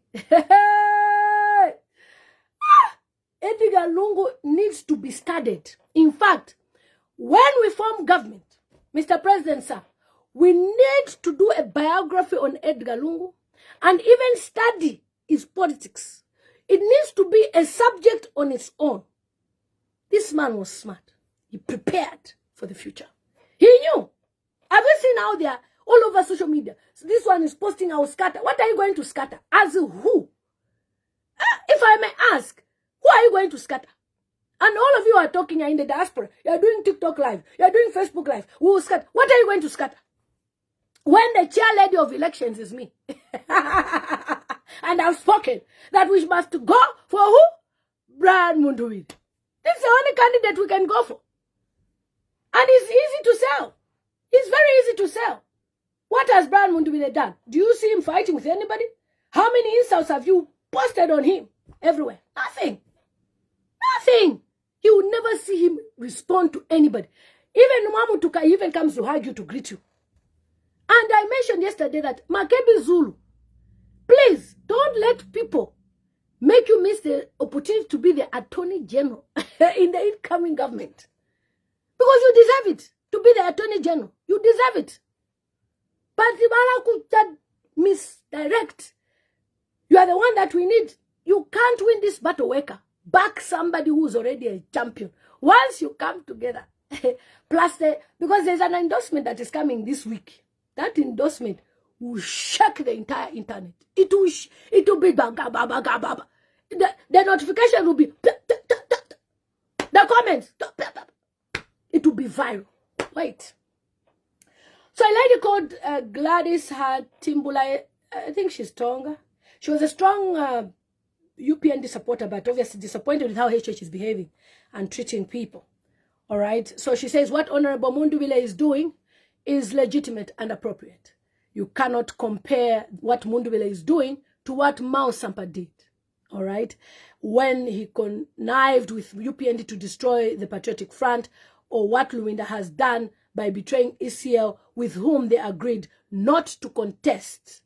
Edgar Lungu needs to be studied. In fact, when we form government, Mr. President, sir, we need to do a biography on Edgar Lungu and even study his politics. It needs to be a subject on its own. This man was smart. He prepared for the future. He knew. Have you seen out there all over social media? So this one is posting, I will scatter. What are you going to scatter? As who? If I may ask, who are you going to scatter? And all of you are talking, you're in the diaspora. You're doing TikTok live. You're doing Facebook live. We will scatter. What are you going to scatter? When the chair lady of elections is me. And I've spoken that we must go for who? Brian Mundubile. This is the only candidate we can go for. And it's easy to sell. It's very easy to sell. What has Brian Mundubile done? Do you see him fighting with anybody? How many insults have you posted on him? Everywhere. Nothing. Nothing. You will never see him respond to anybody. Even Mamu Tuka even comes to hug you to greet you. And I mentioned yesterday that Makebi Zulu, please don't let people make you miss the opportunity to be the Attorney General in the incoming government. Because you deserve it to be the Attorney General. You deserve it. But the misdirect. You are the one that we need. You can't win this battle worker. Back somebody who's already a champion. Once you come together, plus because there's an endorsement that is coming this week. That endorsement will shake the entire internet. It will be the notification will be the comments. It will be viral. Wait. So a lady called Gladys Timbula, I think she's Tonga. She was a strong UPND supporter, but obviously disappointed with how HH is behaving and treating people. All right. So she says what Honorable Mundubile is doing is legitimate and appropriate. You cannot compare what Mundubile is doing to what Mao Sampa did. All right. When he connived with UPND to destroy the Patriotic Front, or what Luwinda has done by betraying ECL, with whom they agreed not to contest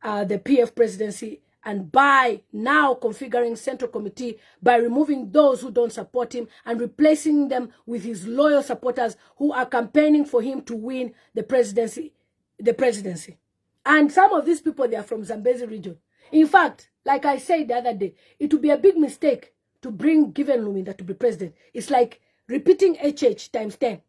the PF presidency, and by now configuring Central Committee by removing those who don't support him and replacing them with his loyal supporters who are campaigning for him to win the presidency. And some of these people, they are from Zambezi region. In fact, like I said the other day, it would be a big mistake to bring Given Luwinda to be president. It's like repeating HH times 10.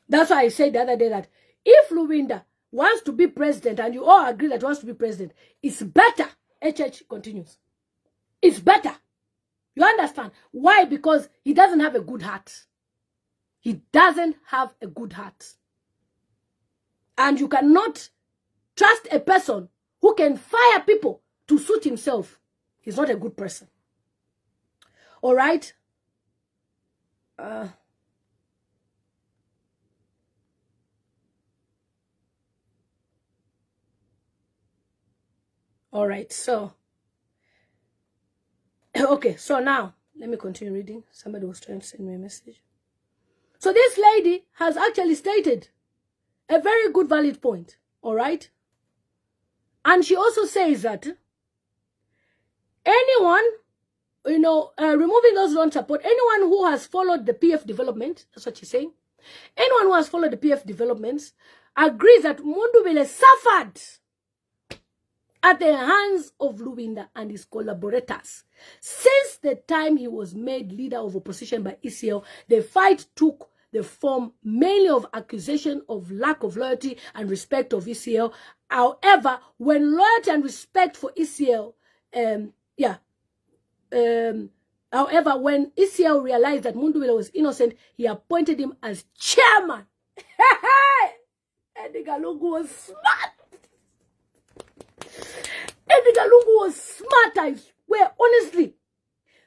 That's why I said the other day that if Luwinda wants to be president and you all agree that he wants to be president, it's better HH continues. It's better. You understand? Why? Because he doesn't have a good heart. He doesn't have a good heart. And you cannot trust a person who can fire people to suit himself. He's not a good person. All right? All right, so, okay, so now, let me continue reading. Somebody was trying to send me a message. So this lady has actually stated a very good, valid point, all right? And she also says that anyone, removing those who don't support, anyone who has followed the PF development, that's what she's saying, anyone who has followed the PF developments agrees that Mundubile suffered at the hands of Luwinda and his collaborators. Since the time he was made leader of opposition by ECL, the fight took the form mainly of accusation of lack of loyalty and respect of ECL. However, when loyalty and respect for ECL Yeah. However, when ECL realized that Mundubile was innocent, he appointed him as chairman. Eddie Galungu was smart. Eddie Galungu was smart, I swear, honestly.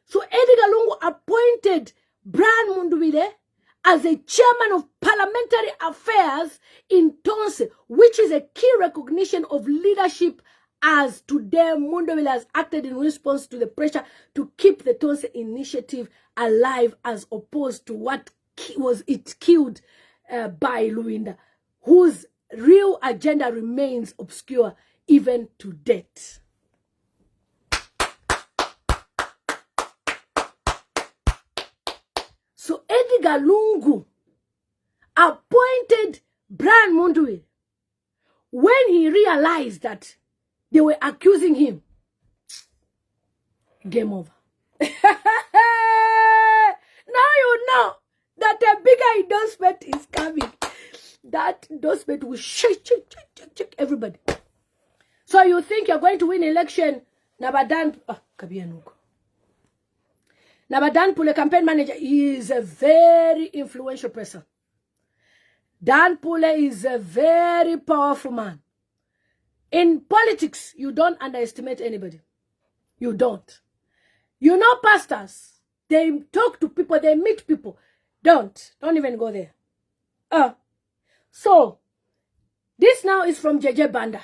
So Eddie Galungu appointed Brian Mundubile as a chairman of parliamentary affairs in Tonse, which is a key recognition of leadership, as today Mundubile has acted in response to the pressure to keep the Tonse initiative alive, as opposed to what was it killed by Luinda, whose real agenda remains obscure even to date. So Eddie Galungu appointed Brian Mundubile when he realized that they were accusing him. Game over. Now you know that a bigger endorsement is coming. That endorsement will shake everybody. So you think you're going to win election? Nabadan Pule, campaign manager, is a very influential person. Dan Pule is a very powerful man. In politics, you don't underestimate anybody. You don't. You know pastors, they talk to people, they meet people. Don't even go there. So, this now is from JJ Banda.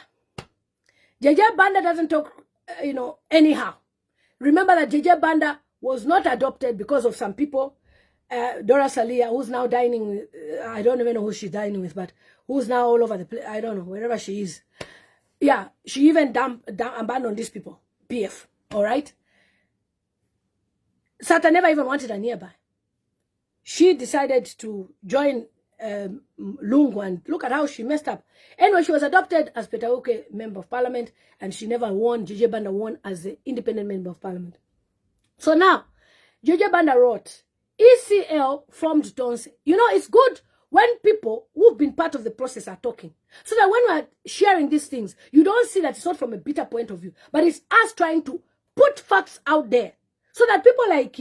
JJ Banda doesn't talk, anyhow. Remember that JJ Banda was not adopted because of some people. Dora Salia, who's now dining with, I don't even know who she's dining with, but who's now all over the place. I don't know, wherever she is. Yeah, she even abandoned these people. PF, all right? Sata never even wanted her nearby. She decided to join Lungu, and look at how she messed up. Anyway, she was adopted as Petauke member of parliament, and she never won. JJ Banda won as the independent member of parliament. So now, JJ Banda wrote, ECL formed Tonse. You know, it's good when people who've been part of the process are talking. So that when we're sharing these things, you don't see that it's not from a bitter point of view, but it's us trying to put facts out there. So that people like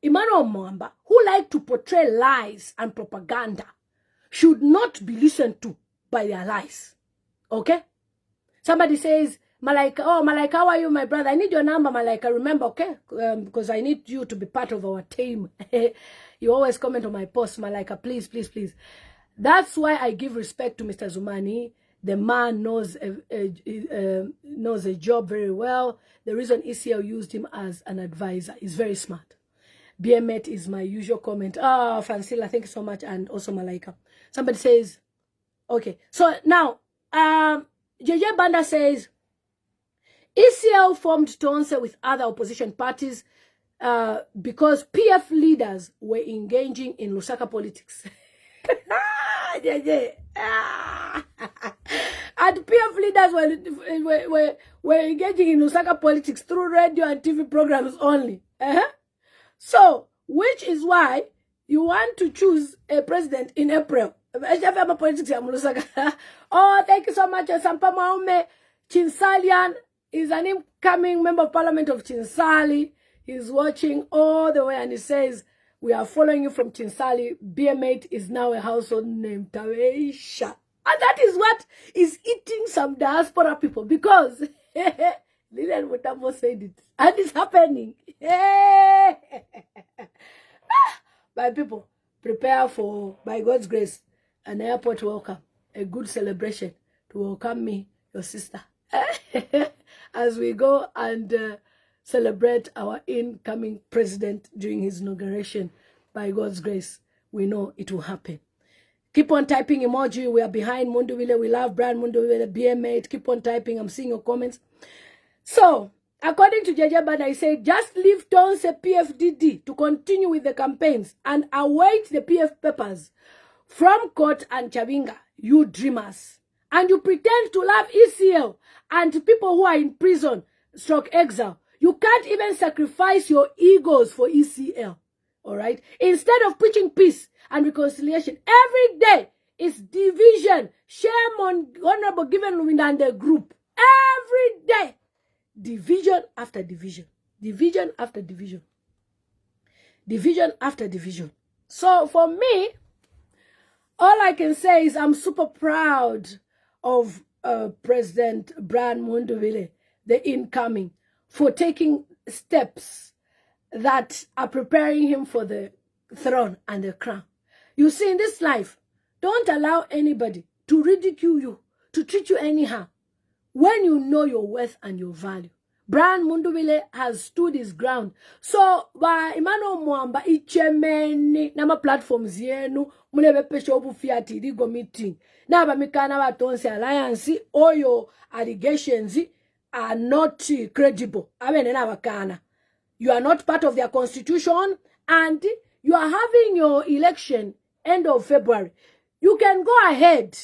Emmanuel Mwamba, who like to portray lies and propaganda, should not be listened to by their lies. Okay? Somebody says, Malaika, oh, Malaika, how are you, my brother? I need your number, Malaika. Remember, okay? Because I need you to be part of our team. You always comment on my post, Malaika. Please, please, please. That's why I give respect to Mr. Zumani. The man knows a job very well. The reason ECL used him as an advisor is very smart. BMET is my usual comment. Oh, Francila, thank you so much. And also Malaika. Somebody says, okay. So now, JJ Banda says, ECL formed Tonse with other opposition parties because PF leaders were engaging in Lusaka politics. And PF leaders were engaging in Lusaka politics through radio and TV programs only. So, which is why you want to choose a president in April. Oh, thank you so much. Sampa Maume Chinsalian is an incoming member of parliament of Chinsali. He's watching all the way and he says, we are following you from Chinsali. BMate is now a household name. Taweisha. And that is what is eating some diaspora people, because Lillian Mutambo said it. And it's happening. My people, prepare for, by God's grace, an airport welcome. A good celebration to welcome me, your sister. As we go and celebrate our incoming president during his inauguration. By God's grace, we know it will happen. Keep on typing emoji. We are behind Mundubile. We love Brian Mundubile, BMate. Keep on typing. I'm seeing your comments. So, according to JJ Banda, he said, just leave Tonse PFDD to continue with the campaigns and await the PF papers from court and Chavinga, you dreamers. And you pretend to love ECL and people who are in prison, stroke exile. You can't even sacrifice your egos for ECL. All right? Instead of preaching peace and reconciliation, every day is division. Shame on Honorable Given Luminda and the group. Every day, division after division. Division after division. Division after division. So for me, all I can say is I'm super proud of President Brian Mundubile, the incoming, for taking steps that are preparing him for the throne and the crown. You see, in this life, don't allow anybody to ridicule you, to treat you anyhow, when you know your worth and your value. Brian Mundubile has stood his ground. So, ba imano mwamba ichemeni nama platforms yenu mulebe pesho obu fiati ligo meeting. Na ba mikana ba Tonse Alliance, all your allegations are not credible. Abene na bakana. You are not part of their constitution, and you are having your election end of February. You can go ahead.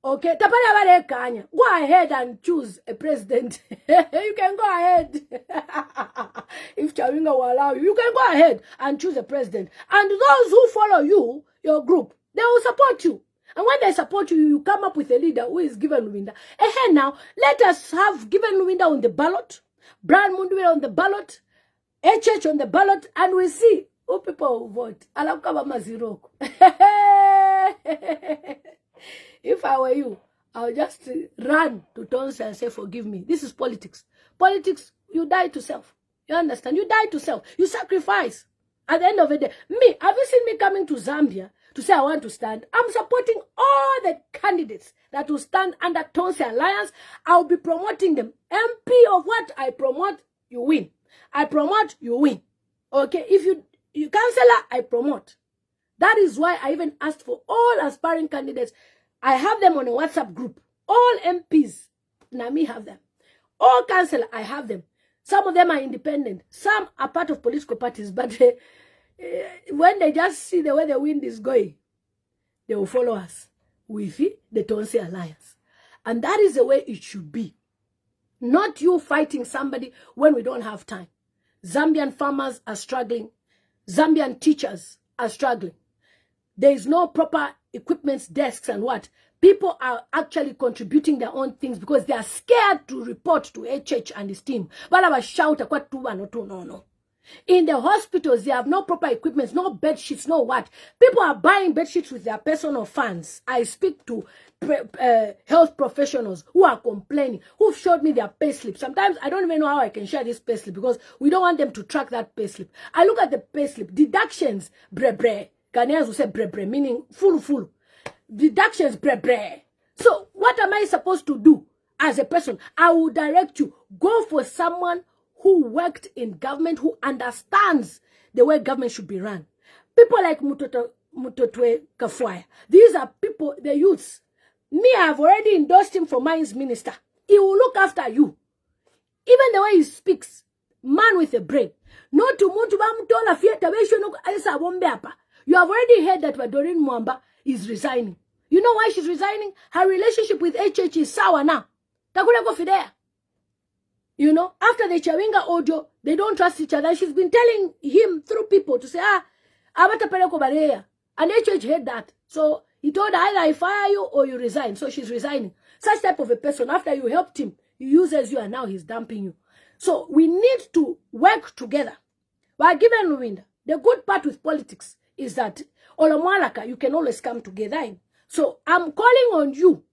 Okay, go ahead and choose a president. You can go ahead. If Chawinga will allow you, you can go ahead and choose a president. And those who follow you, your group, they will support you. And when they support you, you come up with a leader who is given window. Now, let us have given window on the ballot, Brian Mundubile on the ballot, HH on the ballot, and we see who people will vote. If I were you, I would just run to Tonse and say, forgive me. This is politics. Politics, you die to self. You understand? You die to self. You sacrifice. At the end of the day, me, have you seen me coming to Zambia to say I want to stand? I'm supporting all the candidates that will stand under Tonse Alliance. I'll be promoting them. MP of what I promote, you win. I promote, you win. Okay? If you councillor, I promote. That is why I even asked for all aspiring candidates. I have them on a WhatsApp group. All MPs, Nami have them. All councillors, I have them. Some of them are independent. Some are part of political parties. But when they just see the way the wind is going, they will follow us with the Tonse Alliance. And that is the way it should be. Not you fighting somebody when we don't have time. Zambian farmers are struggling. Zambian teachers are struggling. There is no proper equipment, desks and what. People are actually contributing their own things because they are scared to report to HH and his team. Shout no. In the hospitals, they have no proper equipment, no bed sheets, no what. People are buying bed sheets with their personal funds. I speak to health professionals who are complaining, who've showed me their payslip. Sometimes I don't even know how I can share this payslip because we don't want them to track that payslip. I look at the payslip, deductions, bre. Ghanaians will say bre, meaning full. Deductions, bre. So what am I supposed to do as a person? I will direct you. Go for someone who worked in government, who understands the way government should be run. People like Mutotwe Kafuaya. These are people, the youths. Me, I have already endorsed him for mines minister. He will look after you. Even the way he speaks, man with a brain. Not to Mundubile Tonse. You have already heard that Doreen Mwamba is resigning. You know why she's resigning? Her relationship with HH is sour now. Takula go fidea. You know, after the Chawinga audio, they don't trust each other. She's been telling him through people to say, abata peleko barea. And HH heard that. So he told her, either I fire you or you resign. So she's resigning. Such type of a person, after you helped him, he uses you and now he's dumping you. So we need to work together. We're given a window. The good part with politics is that Olomwalaka, you can always come together in. So I'm calling on you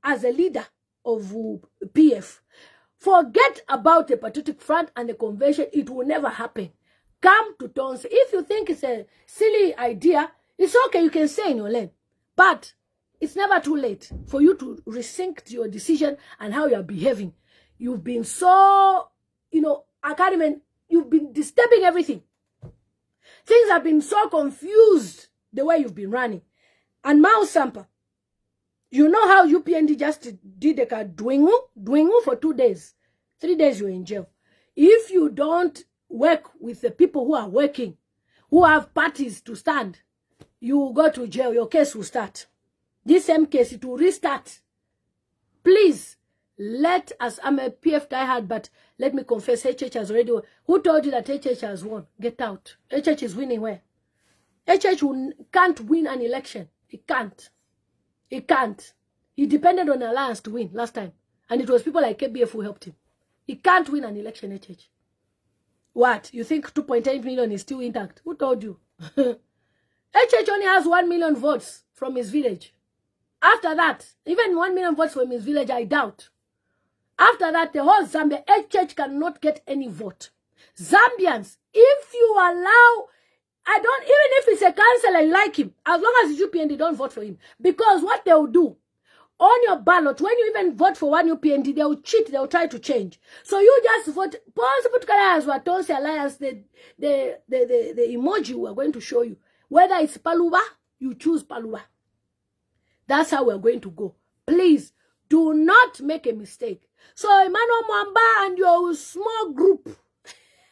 as a leader of PF. Forget about the Patriotic Front and the convention. It will never happen. Come to Tonse. If you think it's a silly idea, it's okay. You can stay in your lane. But it's never too late for you to rethink your decision and how you're behaving. You've been so, I can't even, you've been disturbing everything. Things have been so confused the way you've been running. And Mao Sampa, you know how UPND just did a Dwingu for 2 days. 3 days you were in jail. If you don't work with the people who are working, who have parties to stand, you will go to jail. Your case will start. This same case, it will restart. Please, let us, I'm a PF diehard, but let me confess, HH has already won. Who told you that HH has won? Get out. HH is winning where? HH can't win an election. He can't. He can't. He depended on Alliance to win last time. And it was people like KBF who helped him. He can't win an election, HH. What? You think 2.8 million is still intact? Who told you? HH only has 1 million votes from his village. After that, even 1 million votes from his village, I doubt. After that, the whole Zambia, HH cannot get any vote. Zambians, if you allow, even if it's a councillor, I like him, as long as it's UPND, don't vote for him. Because what they will do, on your ballot, when you even vote for one UPND, they will cheat, they will try to change. So you just vote, Tonse Alliance, the emoji we're going to show you. Whether it's Paluba, you choose Paluba. That's how we're going to go. Please, do not make a mistake. So Emmanuel Mwamba and your small group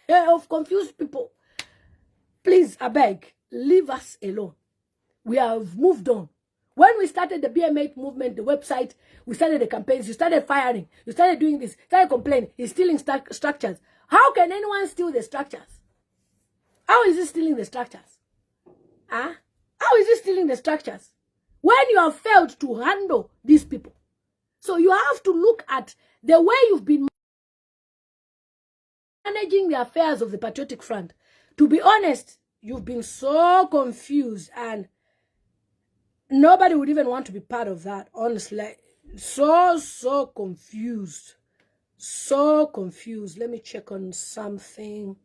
of confused people, please, I beg, leave us alone. We have moved on. When we started the BM8 movement, the website, we started the campaigns, you started firing, you started doing this, started complaining, he's stealing structures. How can anyone steal the structures? How is he stealing the structures? Huh? How is he stealing the structures? When you have failed to handle these people. So you have to look at the way you've been managing the affairs of the Patriotic Front. To be honest, you've been so confused and nobody would even want to be part of that, honestly. So confused. So confused. Let me check on something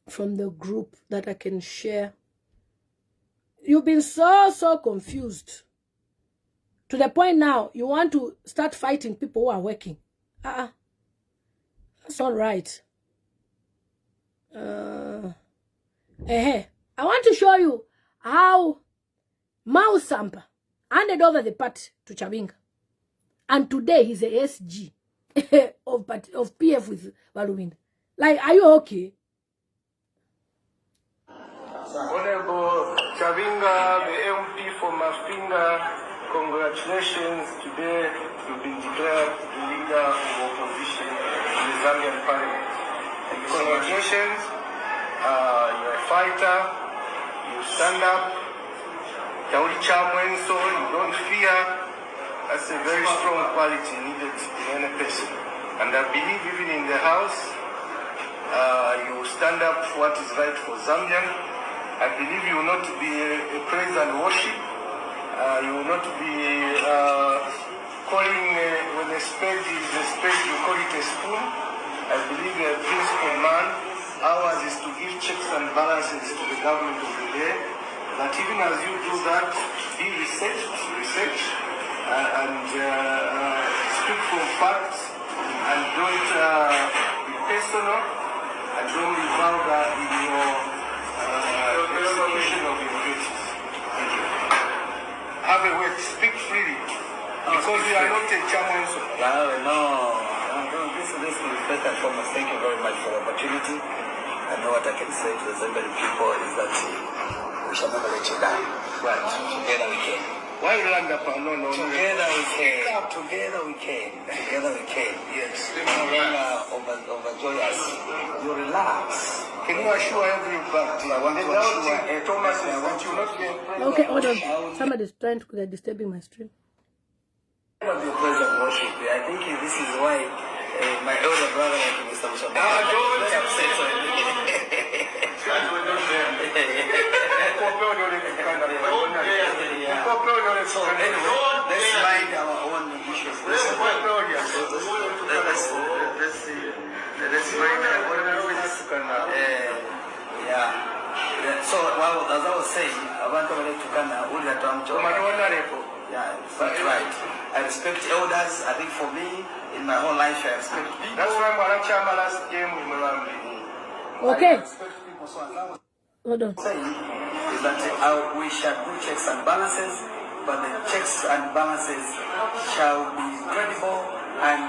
from the group that I can share. You've been so confused. To the point now, you want to start fighting people who are working. That's not right. I want to show you how Mao Sampa handed over the party to Chabinga. And today he's a SG of PF with Balubinda. Like, are you okay? Honorable Chabinga, the MP for Mafinga, congratulations. Today you've been declared the leader of opposition in the Zambian parliament. Congratulations. You're a fighter. You stand up. You don't fear. That's a very strong quality needed in any person. And I believe even in the house, you stand up for what is right for Zambian. I believe you will not be a praise and worship. You will not be calling when a spade is a spade, you call it a spoon. I believe you're a principled man. Ours is to give checks and balances to the government of the day. But even as you do that, be research, and speak from facts, and don't be personal, and don't be vulgar in your execution of your duties. Thank you. Have a word, speak freely, because you are not a chairman. No. This is first and foremost. Thank you very much for the opportunity. I know what I can say to the Zambian people is that we shall never let you down. Right. Together we can. Why you land up? No. Together we can. Together we can. Together we can. Yes. Overjoy us. You relax. Can you assure everybody? I want to assure Thomas, I want you not to be a Okay, hold on. Somebody's trying to, they're disturbing my stream. I want to be a praise and worship. I think this is why my elder brother, like Mr. Mutambo, very upset. Let's mind our own issues. Let's mind our own So, as I was saying, I want to yeah, that's right. I respect elders. I think for me, in my whole life, I respect people. That's why I'm last game in Mulambi. Okay. I respect people. So as I was Hold on. saying, is that we shall do checks and balances, but the checks and balances shall be credible and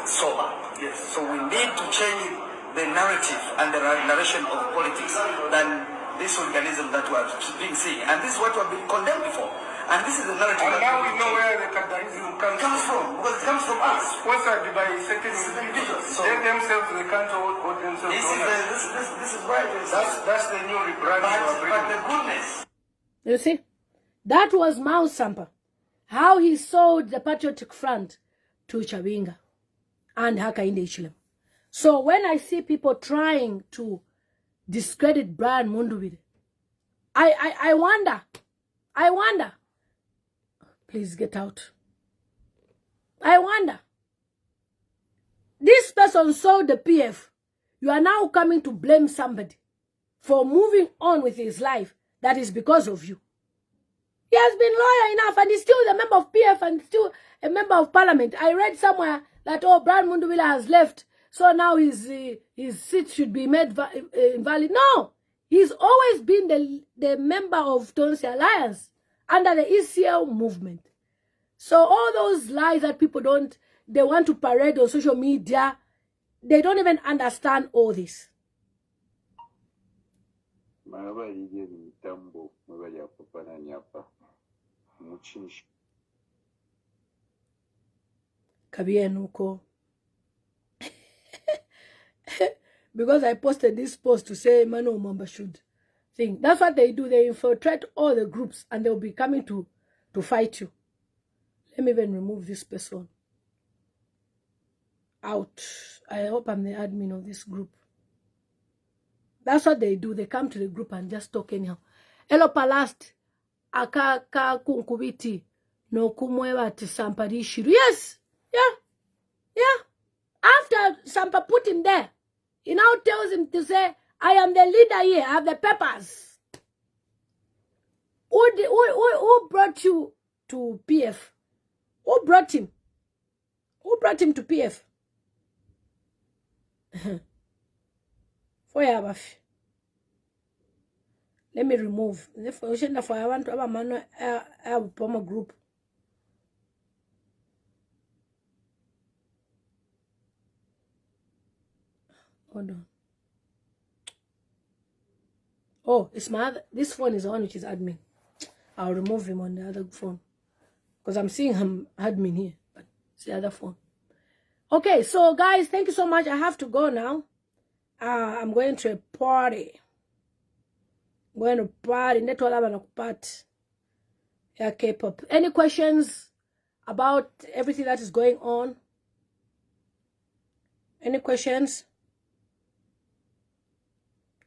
sober. Yes. So we need to change the narrative and the narration of politics than this organism that we are being seen. And this is what we have been condemned before. And this is the narrative. And now we know where the capitalism comes from. Because it comes from us. Sponsored by certain individuals. So they themselves, they can't hold themselves. This is right. That's the new rebranding. But the goodness. You see? That was Mao Sampa. How he sold the Patriotic Front to Chabinga and Hakainde Ichilem. So when I see people trying to discredit Brian Mundubile, I wonder, please get out. I wonder, this person sold the PF. You are now coming to blame somebody for moving on with his life. That is because of you. He has been loyal enough, and he's still the member of PF and still a member of parliament. I read somewhere that, oh, Brian Mundubile has left, so now his seat should be made invalid. No, he's always been the member of Tonse Alliance under the ECL movement. So all those lies that people they want to parade on social media, they don't even understand all this. Lillian Mutambo, Kabienuko. Because I posted this post to say Manu Mamba should think. That's what they do. They infiltrate all the groups and they'll be coming to fight you. Let me even remove this person out. I hope I'm the admin of this group. That's what they do. They come to the group and just talk anyhow. Hello Palast. Akaka kunkubiti. No kumwewa ti Samparishiru. Yes. Yeah. After Sampa put him there, he now tells him to say, I am the leader here. I have the papers. Who brought you to PF? Who brought him? Who brought him to PF? Let me remove. I want to have a man a group. Hold on. Oh, it's my other, this phone is the one which is admin. I'll remove him on the other phone. Because I'm seeing him admin here. But it's the other phone. Okay, so guys, thank you so much. I have to go now. I'm going to a party. I'm going to party. Yeah, K-pop. Any questions about everything that is going on? Any questions?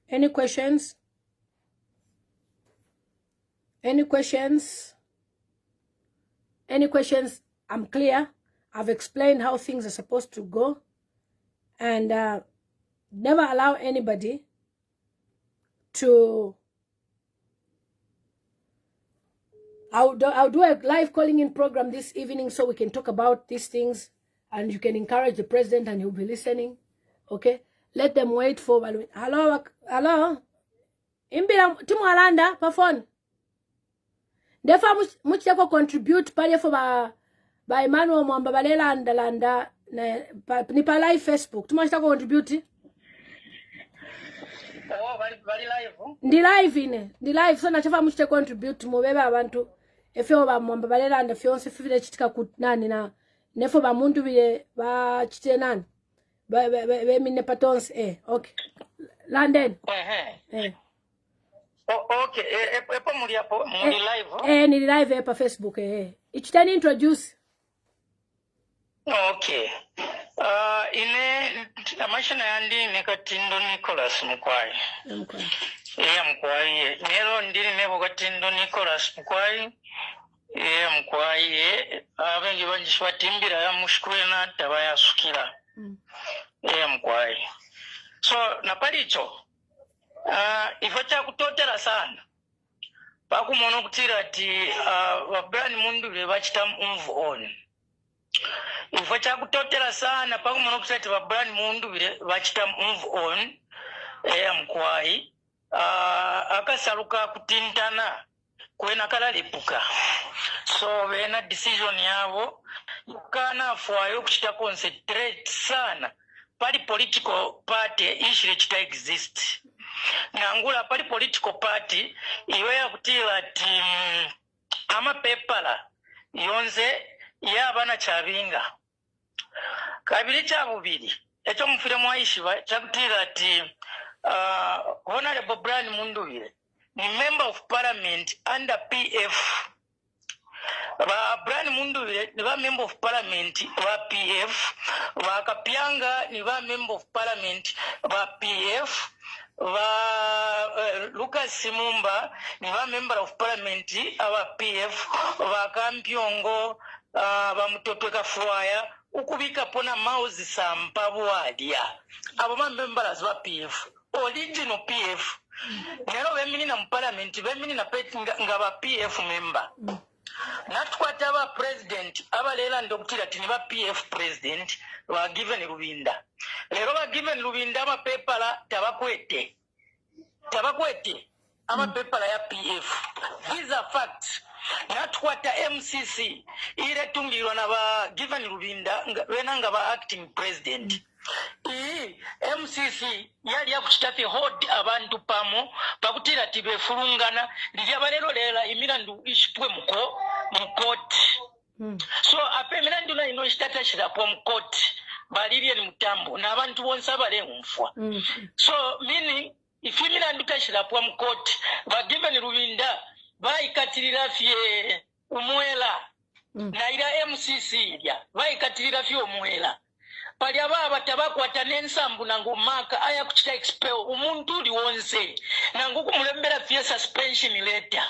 Any questions? Any questions? Any questions? I'm clear. I've explained how things are supposed to go. And never allow anybody to... I'll do a live calling in program this evening so we can talk about these things. And you can encourage the president and he'll be listening. Okay? Let them wait for... Hello? Imbira timu alanda pa phone. Defa muchako contribute pale for ba Emmanuel Mwamba balela landa ni pa live Facebook. Tumashako contribute. Oh, bali live. Ndi live ine. Ndi live so nachafa muchite contribute mubebe abantu efeo ba Mwamba balela landa fionse fifile chitika nani na nefo ba Mundubile ba chite nani. Be mine Tonse okay. London. Oh, okay. Epo muli live. Ni live pa Facebook Ichitani introduce. Okay. Ine amashina yandi nekatindo Nicholas Mukwai. Mukwai. Mukwai. Nero ndiri nebo katindo Nicholas Mukwai. Mukwai. Abengi banjishwatimbira ya mushkwena tabaya sukira. Mukwai. So napalicho ifacha kutotera sana pakumono kutira ati Brian Mundubile bachita move on. Ifacha kutotera sana pakumono kutira ati Brian Mundubile bachita move on. Mukwai akasaluka kutintana kwena kala lipuka. So bena decision yabo kana fwayo kuchita concentrate sana pali political party ishire chita exist. Nangula pali political party iwe ya kutila ati ama pepala yonze yabana Chabinga. Kabili cha bubili echo mfire mwaishiba chakutila ati Honorable Brian Mundubile ni member of parliament under PF. Brian Mundubile ni ba member of parliament wa PF, Kapyanga ni ba member of parliament wa PF, Lucas Simumba ni ba member of parliament wa PF, Kampyongo ba Mutotwe Kafuaya ukubika pona Mauzi Sampabwadia abo ba members wa PF, original PF. Nero bemini na parliament bemini na peti nga ba PF member. Natukwata ba president abalela ndokutira tini ba PF president wa given Rubinda. Lero ba given Rubinda ba pepala tabakwete ama pepala ya PF. These are facts. Natukwata MCC ile tungirwa na ba given Rubinda wenanga ba acting president. MCC yali yakuchitafi hold abantu pamo pakutira tibefulungana lilyabalero lela imirandu ishipwe mukoti. So ape mirandu na ino ishtatashira po mukoti ba Lillian Mutambo na abantu bonse abale mfwa. So meaning if imirandu tashira po mukoti ba given Rubinda bayikatirira fye umwela na ila MCC ilya bayikatirira fye umwela. Pali ababa tabakwata n'ensambu nangu maka aya kuchita expel umuntu liwonse nangu kumulembera fye suspension letter.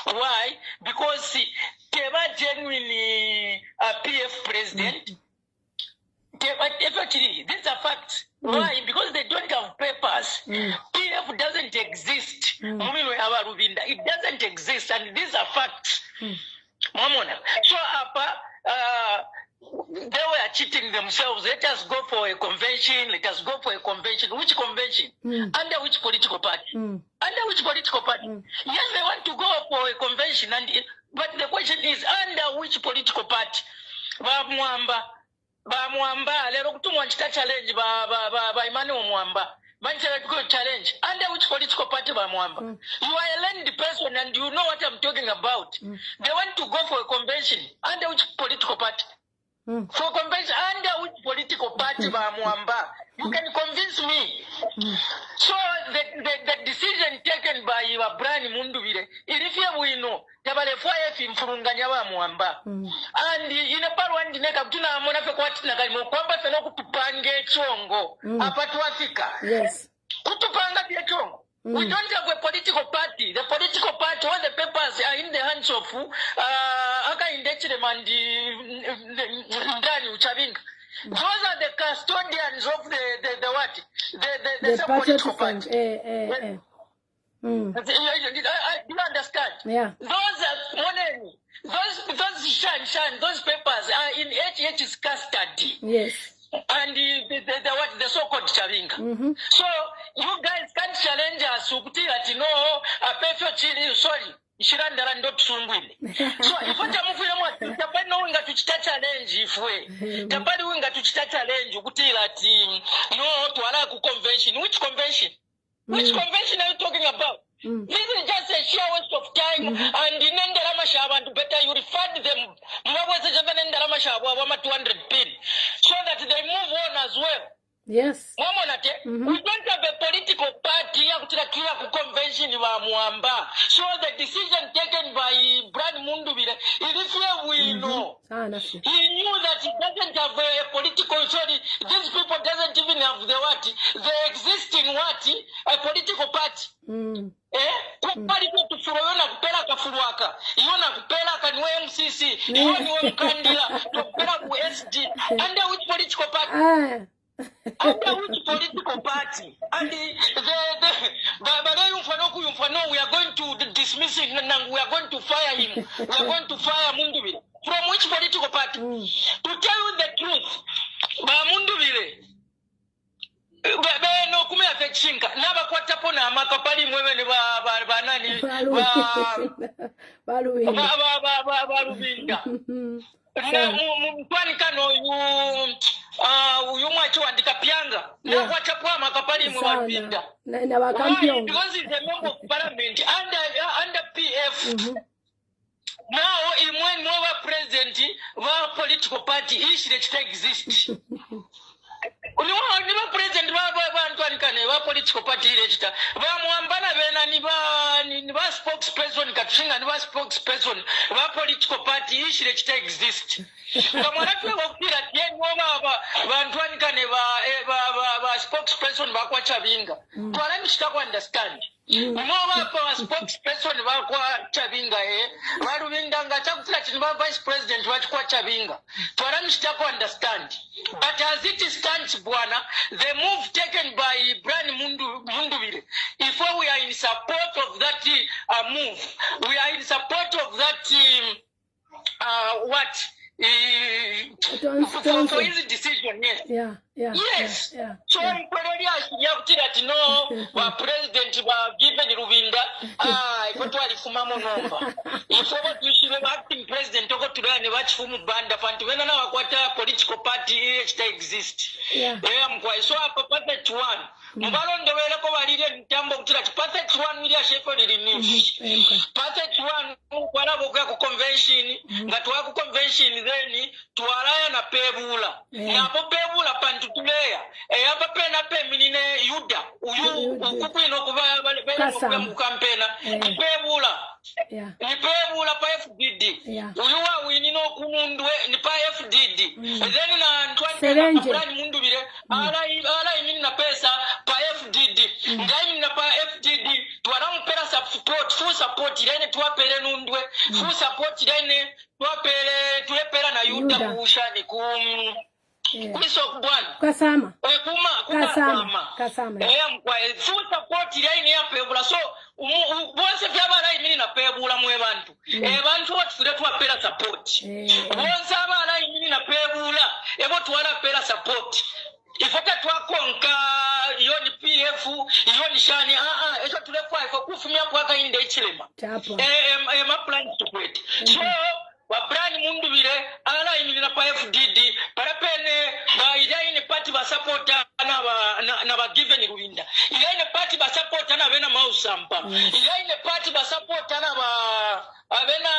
Why? Because teba genuine PF president. Effectively, these are facts. Why? Because they don't have papers. PF doesn't exist. It doesn't exist, and these are facts. So they were cheating themselves. Let us go for a convention. Which convention? Under which political party? Under which political party? Yes, they want to go for a convention, but the question is under which political party? Bamwamba lero kutumwa nchita challenge ba Emmanuel Mwamba. Manchester go challenge under which political party bamwamba? You are a learned person and you know what I'm talking about. They want to go for a convention under which political party? For convention under which political party bamwamba? You can convince me. So the decision taken by Brian Mundubile, ilifia wino tabalefwaye fimfurunganya bamwamba. And ina parwandi neka tuna amona fe kwatina kalimo kwamba fena kutupange chongo apatu Afrika. Yes. Kutupanga pia chongo. We don't have a political party. The political party, all the papers are in the hands of Aka Indechire Mandi Ndani Uchavinga. Those are the custodians of the what? The political party. Do you understand? Yeah. Those are money. Those shan, those papers are in HH's custody. Yes. And the so-called Chavinga. So you guys can't challenge us that no sorry. Ishirandara ndo tusungwile. So ifata mufile mwati tapani winga tuchita challenge ifwe. Tapani winga tuchita challenge ukutila ati no tuwala ku convention. Which convention? Which convention are you talking about? This is just a sheer waste of time. And in Nendalama Shaba, better you refund them. Wama 200 pin. So that they move on as well. Yes. We don't have a political party ku convention wa Mwamba. So the decision taken by Brian Mundubile, we know. He knew that he doesn't have a political authority. These people doesn't even have the existing a political party. Kupali tu furoyona kupela kafuruaka. Iona kupela kanwe MCC. Iona mkandila. Kupela ku SD. Under which political party? Under which political party? And we are going to dismiss him and we are going to fire him. We are going to fire Mundubile. From which political party? To tell you the truth, Mundubile. No kume afechinka. Naba kwa tapo na makapali mwewe ni nani. Balubinda. Mkwani kano mwachi wandika Kapyanga. Na kwa tapo na makapali mwewe Binda. Because he's a member of parliament under PF. Now, when we president, our political party is that exist. President political party register. Bamwambana bena ni ba spokesperson katushinga ni ba spokesperson ba political party ishi register exist. Ngamwana tuwe wakira tiye mwoma bantu wanikane ba spokesperson bakwa Chabinga. Twala nishita understand. Mwoma ba spokesperson bakwa Chabinga Barubinga nga chakutila chiniba vice president wachikwa Chabinga. Twala nishita understand. But as it stands, Bwana, the move taken by Brian Mundubile, if we are in support of that move, we are in support of that, for his decision, yes. Yes. So, president given Ruvinda, if acting president to learn watch from Banda Fanti, when our political party exists. So, perfect one. Mubalonde wele ko walire Mutambo kutira perfect one media shepherd news. Perfect one kwala boga ku convention nga twa ku convention then twalaya na pebula. Na po pebula pantu tuleya. Apa pena pe minine Yuda. Uyu ukukwino kuba bale mu campaign. Pebula. Ni pebula pa FDD. Uyu wa winino kumundwe ni pa FDD. Then na ntwani Mundubile ala imini na pesa pa FDD. Ndai na pa FDD twarampera support full support irene twapere nundwe full support irene twapere tuepera na Yuda kushani kuliso kubwana kasama kasama mkwa full support irene ya pebula so bonse byabala imini na pebula mwe bantu bantu watufire twapera support bonse abala imini na pebula ebo twala pera support ifaka twakonka yoni PF yoni shani echo tulekwa ifo kufumia kwaka inde ichilema ma plan to quit so wa brand Mundubile ala imina pa FDD parapene ba ida ine party ba support na ba given Ruvinda ida ine party ba support na bena mausampa ida ine party ba support na ba abena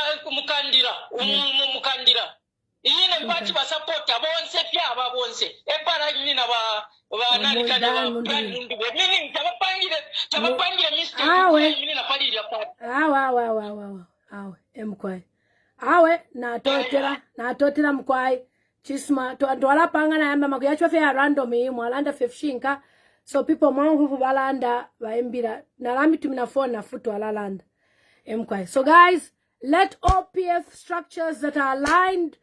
mukandira ine party ba support abonse pya abonse epara nina ba nani kana ba Mundubile nini tabapangire Mr. Nini na pali ya party awe emkwai awe natotera mkwai chisma twala panga na yamba makuyacho fe random mwalanda 15 so people mwangu balanda baimbira nalami tumina phone na futu alalanda emkwai. So guys, let all PF structures that are aligned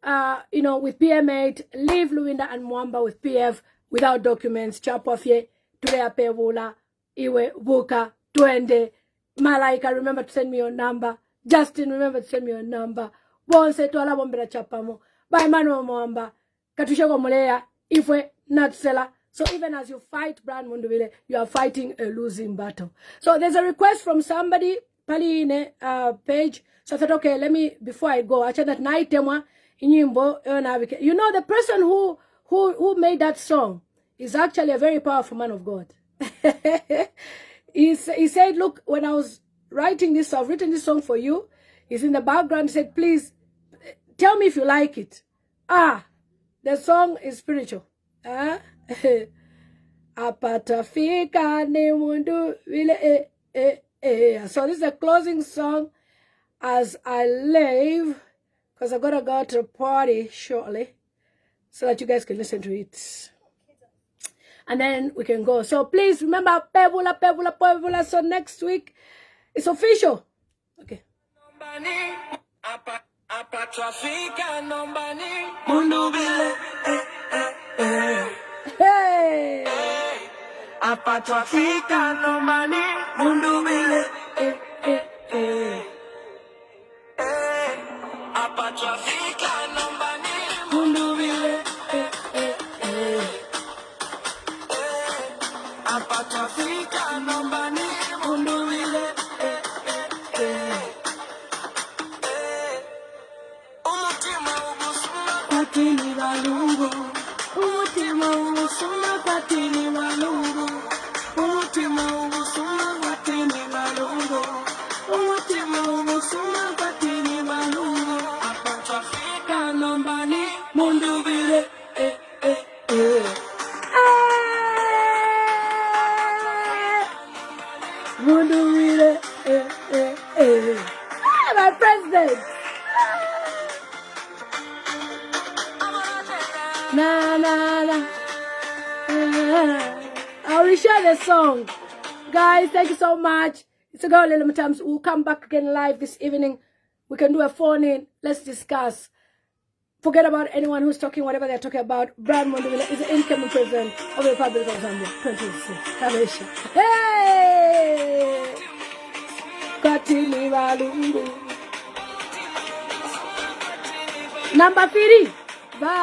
with PM8 leave Luwinda and Mwamba with PF without documents. Chapwafye tulea pebula iwe buka twende. Malaika, remember to send me your number. Justin, remember to send me your number. Bonse twala bombera chapamo. By mano Mwamba. Katusha mulea ifwe natsela. So even as you fight Brand Mundubile, you are fighting a losing battle. So there's a request from somebody Paline page. So I thought, okay, let me, before I go, I said that night temwa inyimbo. You know, the person who made that song is actually a very powerful man of God. He said, look, when I was writing this, I've written this song for you. He's in the background. He said, please tell me if you like it. The song is spiritual. Apatafika ni Mundubile So this is a closing song as I leave, because I'm gonna go to a party shortly, so that you guys can listen to it. And then we can go. So please remember, pebula. So next week, it's official. Okay. Hey. Mundubile. Mundubile, my president. Na na na. I will share the song. Guys, thank you so much. It's a girl, Lillian Mutambo. We'll come back again live this evening. We can do a phone in. Let's discuss. Forget about anyone who's talking whatever they're talking about. Brian Mundubile is the incoming president of the Republic of Zambia. 2026. Hey! Katini Walungu. Number 3. Bye.